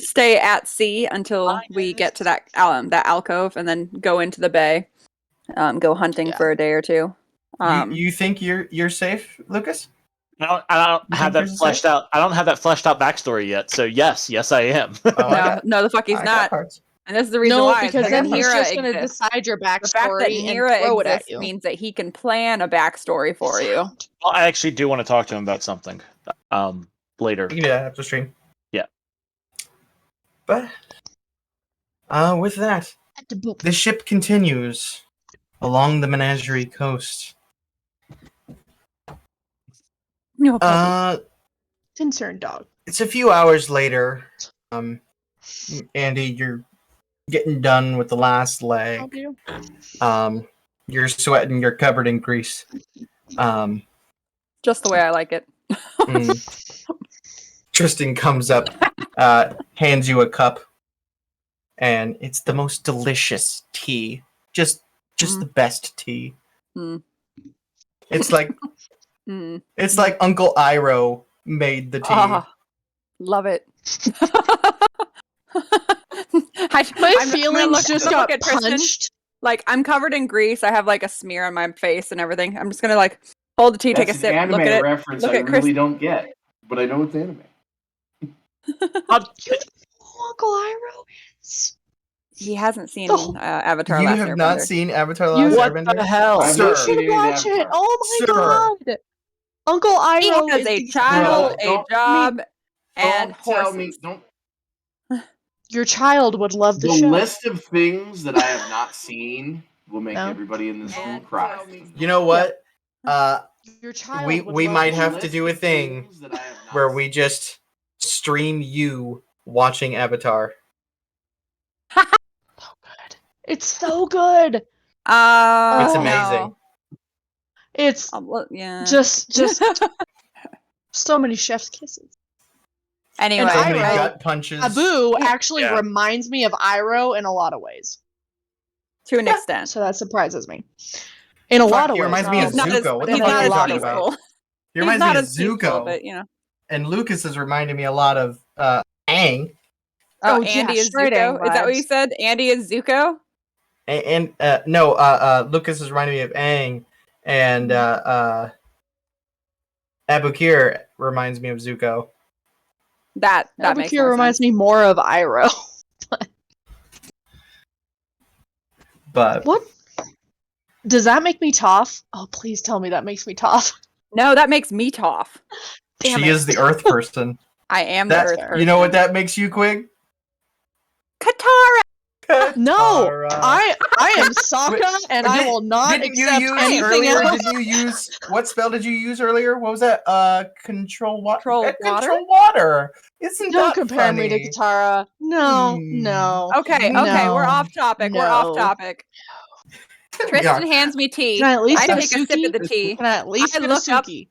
stay at sea until we get to that alcove, and then go into the bay. Go hunting Yeah. for a day or two. You think you're safe, Lucas? I don't You have think that yours is fleshed out. I don't have that fleshed out backstory yet. So yes, I am. Oh, no, the fuck he's I got not. parts. And this is the reason No, why. because is then because he's Nira just gonna exists. decide your The fact that backstory and Nira throw it at exists you. means that he can plan a backstory for you. Well, I actually do want to talk to him about something. Later. You can do that after stream. Yeah. But with that, the ship continues along the Menagerie coast. No problem. Concerned dog. It's a few hours later. Andy, you're getting done with the last Help leg. you? You're sweating. You're covered in grease. Just the way I like it. Tristan comes up, hands you a cup, and it's the most delicious tea. Just the best tea. Mm. It's like Mm. it's like Uncle Iroh made the tea. Ah, love it. My I'm gonna feelings just got at Tristan. punched. Like, I'm covered in grease. I have like a smear on my face and everything. I'm just gonna like hold the tea, That's take a an sip, anime look at it. reference look I at really Chris- don't get, but I know it's anime. Uncle Iroh is. He hasn't seen Oh. Avatar You Last have Airbender. not seen Avatar: The You- Last What Airbender? the hell? I've Sir. not You seen should any of watch it. Avatar. Oh my Sir. god. Uncle He Iroh has is a the child, No, a don't- job, and Don't tell horses. me. Don't. Your child would love the The show. list of things that I have not seen will make No. everybody in this room cry. You know what? Your child we would we love might it. have to do a thing where we just stream you watching Avatar. So good. It's so good. It's Oh, amazing. It's yeah. just so many chef's kisses. Anyway, So many Iroh- gut punches. Abu actually Yeah. reminds me of Iroh in a lot of ways. to an extent. So that surprises me. In a Fuck, lot of he ways. reminds me of He's not as, Zuko. What the he's fuck not are you as talking peaceful. about? He He's reminds not me of as peaceful, Zuko. but you know. And Lucas is reminding me a lot of Aang. Oh, Oh, yeah, Andy is straight Zuko. Aang Is that what you vibes. said? Andy is Zuko. And Lucas is reminding me of Aang, and Abukir reminds me of Zuko. That makes Abukir more reminds sense. me more of Iroh. But What? Does that make me Toph? Oh, please tell me that makes me Toph. No, that makes me Toph. Damn she it. is the Earth person. I am the That Earth person. you know what that makes you, Quig? Katara. No, Katara. I am Sokka, Wait, and I will not Didn't you accept use anything earlier? else. Didn't you use what spell did you use earlier? What was that? Control what? Control water? Control water. Isn't Don't that compare me to funny? Katara. No, Hmm. no. Okay, no, okay, we're off topic. We're off no. topic. We Tristan are. hands me tea. Can I at least I get a take a sip Suki? of the tea. Can I at least I get a look up- Suki?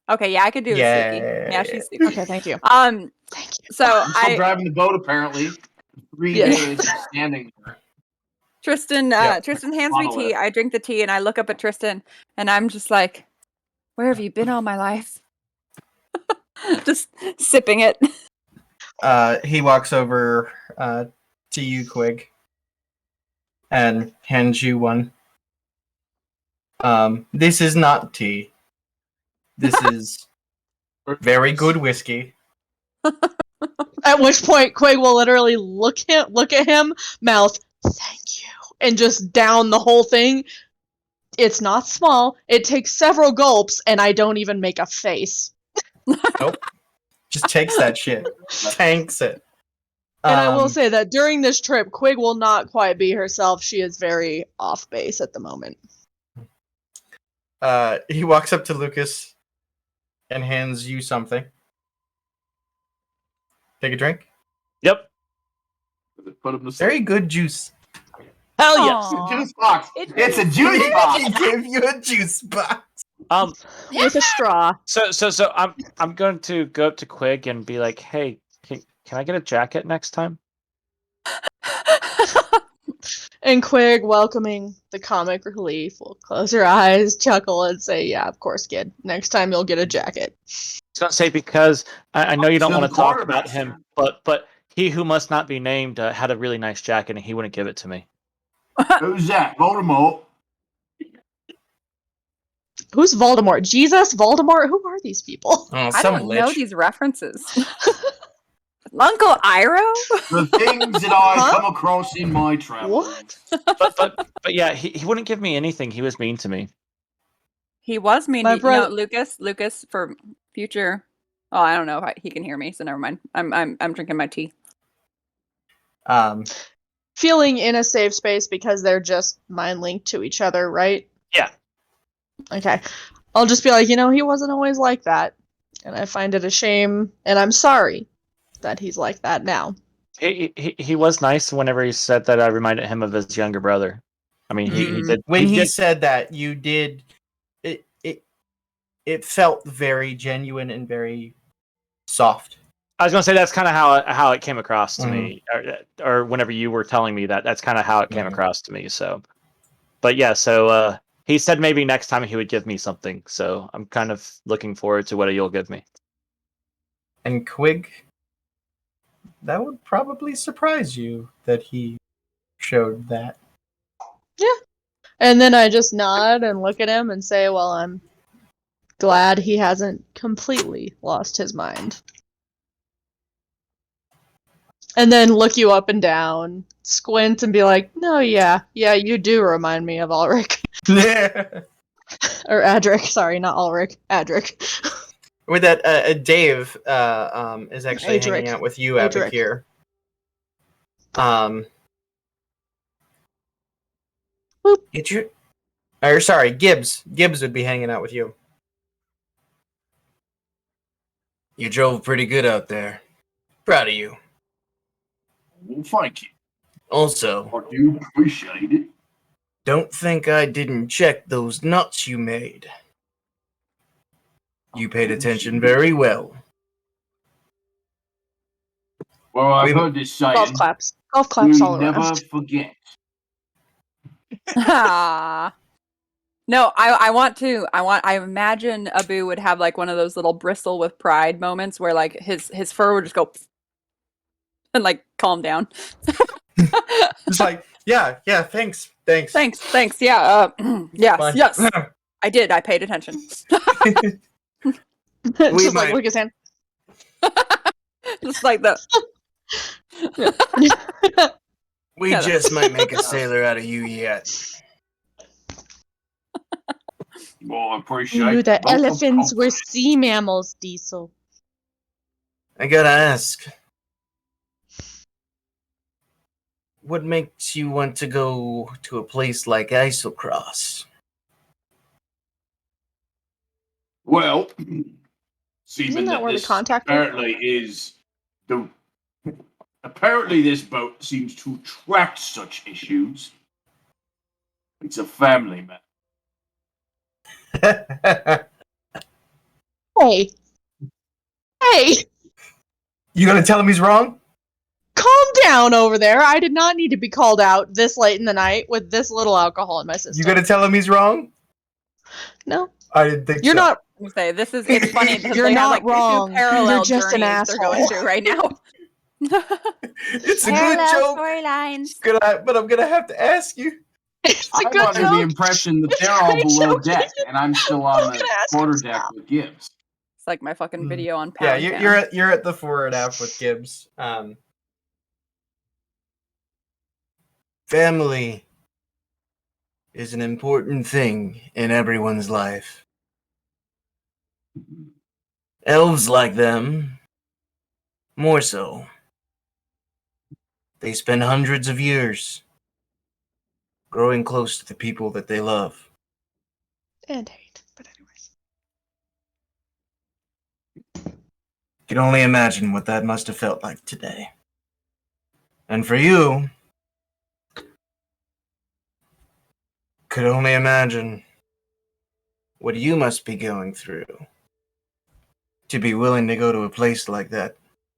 Okay, yeah, I could do a Suki. Yeah, Yeah. she's Suki. Okay, thank you. Thank you. So I'm still driving the boat apparently. 3 Yes. days of standing there. Tristan Yep. Tristan hands me Monolith. tea. I drink the tea and I look up at Tristan and I'm just like, where have you been all my life? Just sipping it. He walks over to you, Quig, and hands you one. This is not tea. This is very good whiskey. At which point, Quig will literally look at him, mouth, thank you, and just down the whole thing. It's not small. It takes several gulps, and I don't even make a face. Nope. Just takes that shit. Tanks it. And I will say that during this trip, Quig will not quite be herself. She is very off base at the moment. He walks up to Lucas and hands you something. Take a drink. Yep. Put him to Very good juice. Hell yes. Aw. Juice box. It It's a tastes juice He box. gave you a juice box. With a straw. So I'm going to go up to Quig and be like, hey, can I get a jacket next time? And Quig, welcoming the comic relief, will close her eyes, chuckle, and say, yeah, of course, kid. Next time you'll get a jacket. I was going to say because I know you don't So want the to talk about quartermaster. him, but he who must not be named had a really nice jacket and he wouldn't give it to me. Who's that? Voldemort. Who's Voldemort? Jesus? Voldemort? Who are these people? Oh, I some don't know lich. these references. Uncle Iroh? The things that I Huh? come across in my travels. What? But yeah, he wouldn't give me anything. He was mean to me. He was mean My to brother- Lucas for future. Oh, I don't know if he can hear me, so never mind. I'm drinking my tea. Feeling in a safe space because they're just mind linked to each other, right? Yeah. Okay. I'll just be like, he wasn't always like that. And I find it a shame, and I'm sorry that he's like that now. He was nice whenever he said that I reminded him of his younger brother. I mean, he did. When he did- said that, you did. It felt very genuine and very soft. I was gonna say that's kind of how it came across to me, or whenever you were telling me that's kind of how it came across to me. So, but yeah, so he said maybe next time he would give me something. So I'm kind of looking forward to what you'll give me. And Quig, that would probably surprise you that he showed that. And then I just nod and look at him and say, well, I'm glad he hasn't completely lost his mind. And then look you up and down, squint, and be like, no, yeah, you do remind me of Ulrich. Or Adric, sorry, not Ulrich, Adric. With that, Dave is actually Adric. hanging out with you, Adric. Abakir. Boop. It Or sorry, Gibbs. Gibbs would be hanging out with you. You drove pretty good out there. Proud of you. Well, thank you. Also, I do appreciate it. don't think I didn't check those nuts you made. You paid attention very well. Well, I've We- heard this Golf saying. claps. Golf claps all never around. forget. Ah. No, I imagine Abu would have like one of those little bristle with pride moments where like his fur would just go and like calm down. It's like, yeah, thanks. Thanks. Yeah, yes, Fine. yes. I did. I paid attention. Just like might- Lucas hand. Just like the We Yeah, just might make a sailor out of you yet. Well, I We appreciate knew that both of elephants were confidence. sea mammals, Diesel. I gotta ask. What makes you want to go to a place like Isocross? Well, seeming Isn't that that where we this contacted? apparently is the. Apparently, this boat seems to attract such issues. It's a family matter. Hey. Hey, You gonna tell him he's wrong? calm down over there. I did not need to be called out this late in the night with this little alcohol in my system. You gonna tell him he's wrong? No, I didn't think you're so. not. say this is it's funny because You're they have not like wrong. two parallel You're just an journeys they're going asshole. through right now. It's a good joke. storylines. But I'm gonna have to ask you. It's a I'm good under the joke. impression that It's they're a all great below joke. deck, and I'm still on I'm the gonna ask quarter him deck stop. with Gibbs. It's like my fucking video on Yeah, Pound Town. you're at the forward aft with Gibbs. Family is an important thing in everyone's life. Elves like them, more so. They spend hundreds of years growing close to the people that they love. And hate, but anyways. Can only imagine what that must have felt like today. And for you, could only imagine what you must be going through to be willing to go to a place like that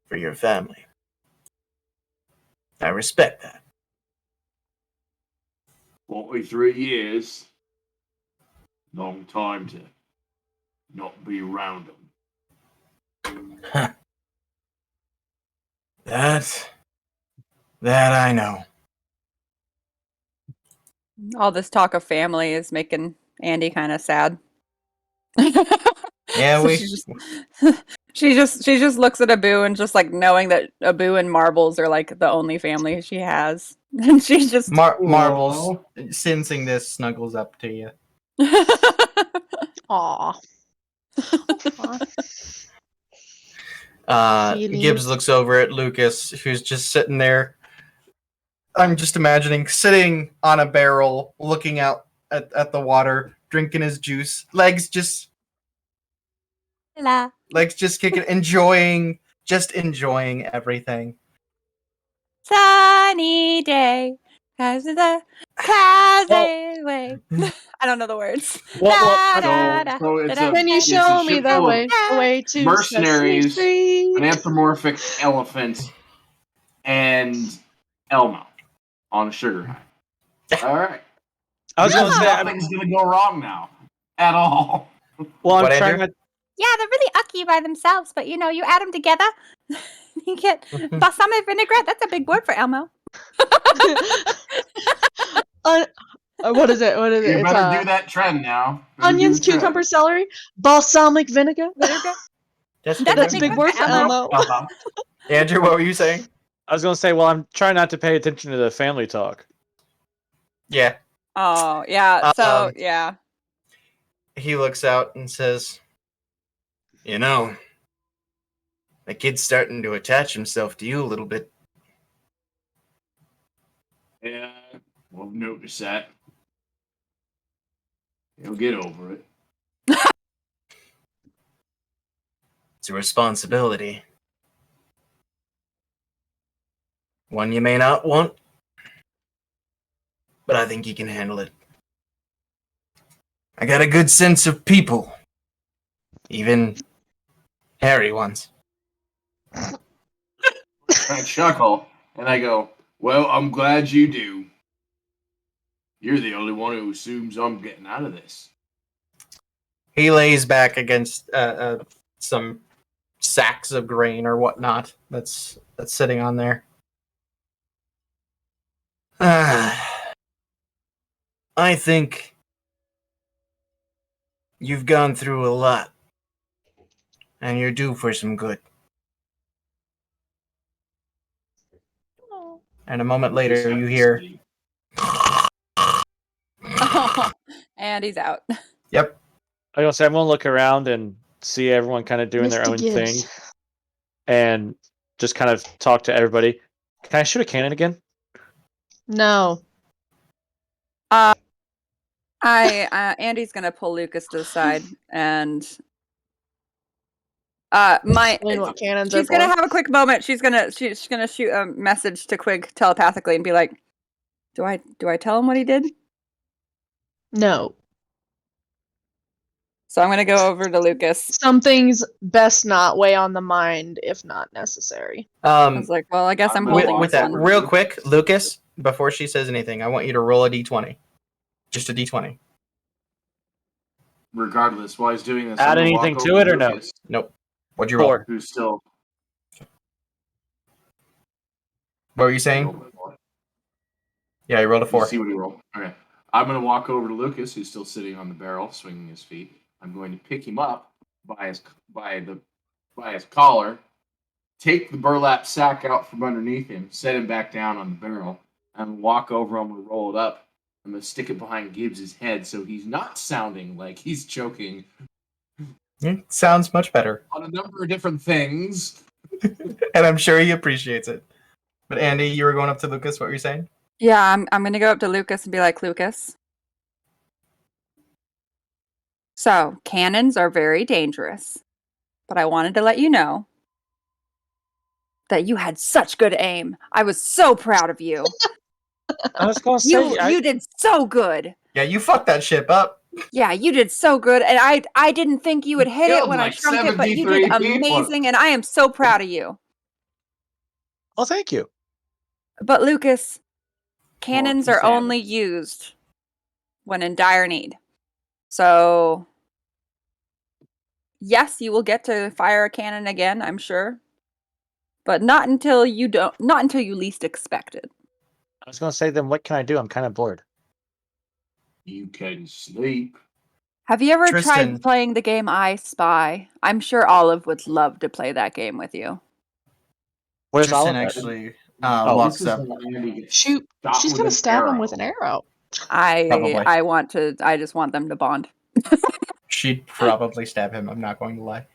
for your family. I respect that. 43 years. Long time to not be around them. That I know. All this talk of family is making Andy kind of sad. Yeah, So she just looks at Abu and just like knowing that Abu and Marbles are like the only family she has, and she just Marbles, sensing this, snuggles up to you. Aw. Feelings. Gibbs looks over at Lucas, who's just sitting there. I'm just imagining sitting on a barrel, looking out at the water, drinking his juice, legs just kicking, enjoying everything. sunny day, cause of the cloudy way. I don't know the words. So it's a, Can you it's a show me ship the full of way to mercenaries, Sesame an Street? anthropomorphic elephant, and Elmo on a sugar high. All right. I was going to say, Nothing's going to go wrong now at all. well, I'm What, trying Andrew? not. Yeah, they're really ucky by themselves, but you know, you add them together, you get balsamic vinaigrette. That's a big word for Elmo. What is it? What is it? You It's better do that trend now. Better do onions, the trend. cucumber, celery, balsamic vinegar. That's That's a big word for Elmo. Uh-huh. Andrew, what were you saying? I was going to say, well, I'm trying not to pay attention to the family talk. Yeah. Oh, yeah. So, Um, yeah. He looks out and says, "You know, the kid's starting to attach himself to you a little bit." Yeah, we'll notice that. He'll get over it. It's a responsibility. One you may not want, but I think you can handle it. I got a good sense of people. Even hairy ones. I chuckle, and I go, well, I'm glad you do. You're the only one who assumes I'm getting out of this. He lays back against some sacks of grain or whatnot that's sitting on there. I think you've gone through a lot, and you're due for some good. And a moment later, you hear, And he's out. "Yep." I gonna say I'm gonna look around and see everyone kind of doing their Mr. own Gibbs. thing, and just kind of talk to everybody. Can I shoot a cannon again? No. Andy's gonna pull Lucas to the side and Explain what cannons she's are gonna for. have a quick moment. She's gonna shoot a message to Quig telepathically and be like, Do I tell him what he did? No. So I'm gonna go over to Lucas. Some things best not weigh on the mind if not necessary. I was like, well, I guess I'm holding with this that, one. real quick, Lucas, before she says anything, I want you to roll a d20. Just a d20. Regardless, while he's doing this, Add I'm gonna anything walk to over it or no? Lucas, Nope. What'd you roll? 4. who's still. What were you saying? Yeah, you rolled a You 4. see what he rolled. Okay. I'm going to walk over to Lucas, who's still sitting on the barrel, swinging his feet. I'm going to pick him up by his collar, take the burlap sack out from underneath him, set him back down on the barrel, and walk over. I'm going to roll it up. I'm going to stick it behind Gibbs' head so he's not sounding like he's choking Sounds much better. on a number of different things. And I'm sure he appreciates it. But Andy, you were going up to Lucas. What were you saying? Yeah, I'm gonna go up to Lucas and be like, Lucas. So cannons are very dangerous, but I wanted to let you know that you had such good aim. I was so proud of you. I was gonna say You did so good. Yeah, you fucked that ship up. Yeah, you did so good, and I didn't think you would hit it Killed when I like shrunk it, but you did 73 people. amazing, and I am so proud of you. Well, thank you. But Lucas, cannons Well, are only used when in dire need. So yes, you will get to fire a cannon again, I'm sure. But not until you least expect it. I was gonna say, then what can I do? I'm kind of bored. You can sleep. Have you ever Tristan. tried playing the game I Spy? I'm sure Olive would love to play that game with you. Where's Tristan Oliver? actually Oh, walks This is up. when Andy gets Shoot. shot She's with gonna an stab him arrow. with an arrow. Probably. I just want them to bond. She'd probably stab him. I'm not going to lie.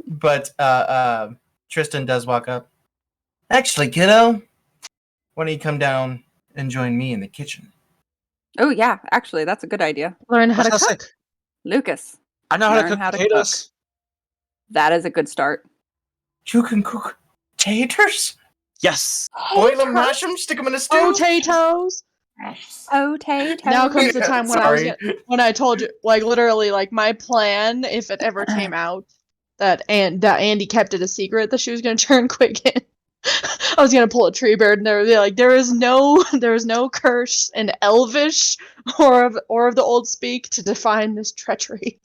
But Tristan does walk up. Actually, kiddo, why don't you come down and join me in the kitchen? Oh yeah, actually that's a good idea. Learn how I to was gonna cook. say, Lucas, I know how to Learn cook how to potatoes. that is a good start. You can cook taters? Yes. Boil them, mash them, stick them in a stew? Potatoes. Potatoes. Now comes the time when Sorry. when I told you, like literally, like my plan, if it ever came out that Andy kept it a secret that she was gonna turn quick in. I was gonna pull a tree bird, and they were like, there is no curse in Elvish or of the old speak to define this treachery.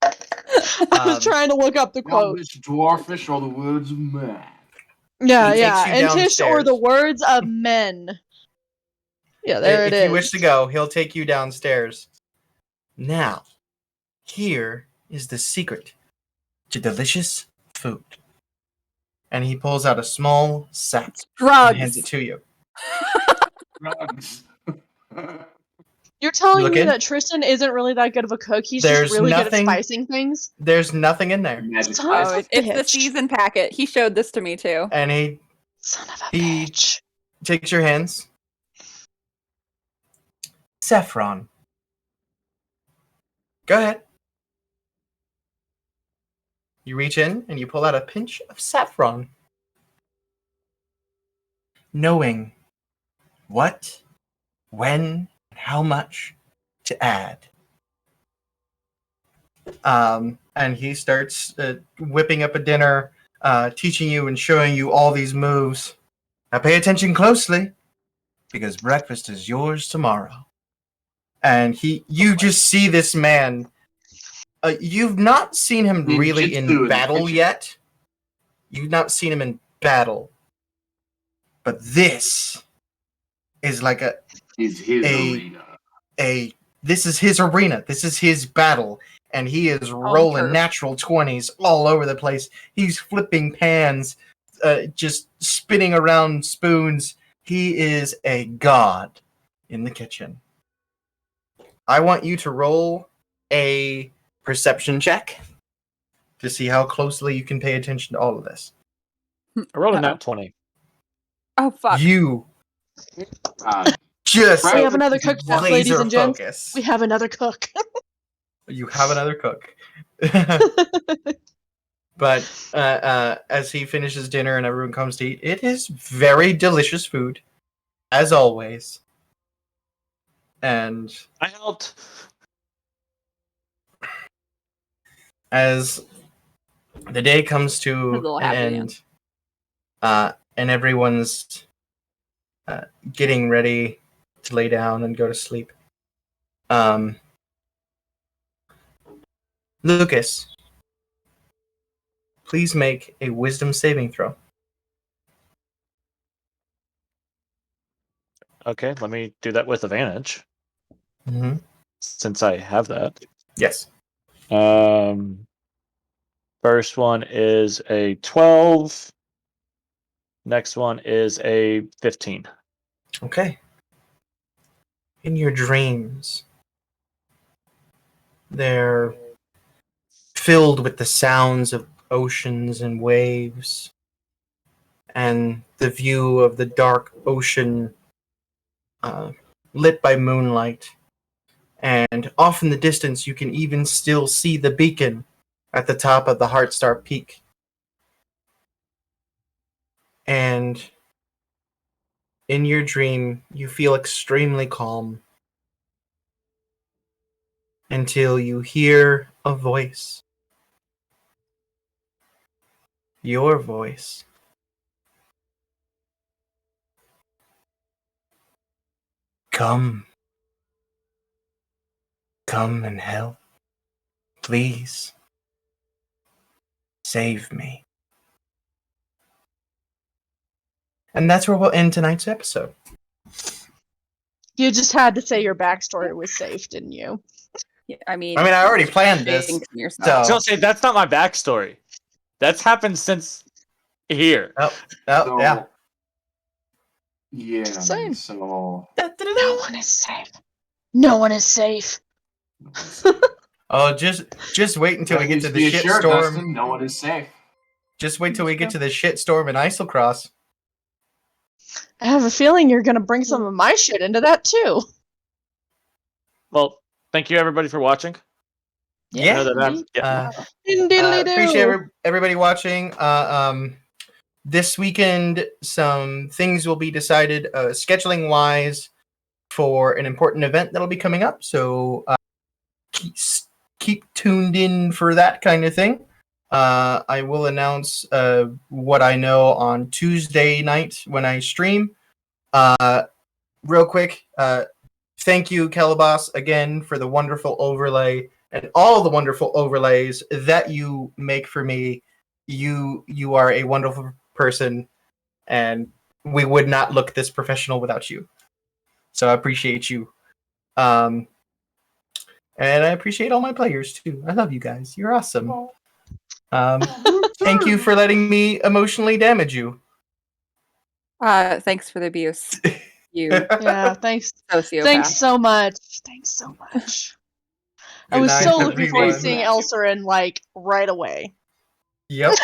I was trying to look up the quote. Elvish, dwarfish, or the words of man. Yeah, He yeah, takes you and Tish or the downstairs. words of men. Yeah, there it is. If you wish to go, he'll take you downstairs. Now, here is the secret to delicious food. And he pulls out a small sack and hands it Drugs. to you. Drugs. You're telling Look me in. that Tristan isn't really that good of a cook? He's There's just really good nothing- at spicing things? There's nothing in there. Magic Son spice. of a It's the bitch. season packet. He showed this to me too. And he Son of a He- bitch. takes your hands. Saffron. Go ahead. You reach in and you pull out a pinch of saffron. Knowing what, when, and how much to add. And he starts whipping up a dinner, teaching you and showing you all these moves. Now pay attention closely, because breakfast is yours tomorrow. And you just see this man. You've not seen him really Ninjutsu in in the battle kitchen. yet. You've not seen him in battle. But this is like His arena. this is his arena. This is his battle. And he is rolling turf. natural 20s all over the place. He's flipping pans, just spinning around spoons. He is a god in the kitchen. I want you to roll a perception check to see how closely you can pay attention to all of this. I rolled a nat 20. Oh fuck! You Uh, just We have another cook, laser ladies and gents. focus. We have another cook. You have another cook. But as he finishes dinner and everyone comes to eat, it is very delicious food, as always. And I helped. as the day comes A to little an happy end, and everyone's getting ready to lay down and go to sleep, Lucas, please make a wisdom saving throw. Okay, let me do that with advantage Mm-hmm. since I have that. Yes. First one is a 12. Next one is a 15. Okay. In your dreams, they're filled with the sounds of oceans and waves, and the view of the dark ocean lit by moonlight. And off in the distance, you can even still see the beacon at the top of the Heartstar Peak. And in your dream, you feel extremely calm until you hear a voice. Your voice. Come. Come and help. Please. Save me. And that's where we'll end tonight's episode. You just had to say your backstory was safe, didn't you? Yeah, I mean, I already planned this. think to yourself. So, I was gonna say that's not my backstory. That's happened since here. so, yeah. Yeah. Same. So. No one is safe. No one is safe. Oh, just wait until we get to the Be shit assured, storm. Dustin, no one is safe. Just wait till we get to the shit storm in Islecross. I have a feeling you're gonna bring some of my shit into that too. Well, thank you everybody for watching. I know that I'm, yeah. Appreciate everybody watching. This weekend, some things will be decided scheduling wise for an important event that'll be coming up. So keep tuned in for that kind of thing. I will announce what I know on Tuesday night when I stream. Real quick, thank you, Calabas, again for the wonderful overlay and all the wonderful overlays that you make for me. You are a wonderful person, and we would not look this professional without you. So I appreciate you. And I appreciate all my players too. I love you guys. You're awesome. Thank you for letting me emotionally damage you. Thanks for the abuse. You Yeah, thanks. sociopath. Thanks so much. Thanks so much. I Good was night, so looking forward to everyone. seeing Elsarin like right away. Yep.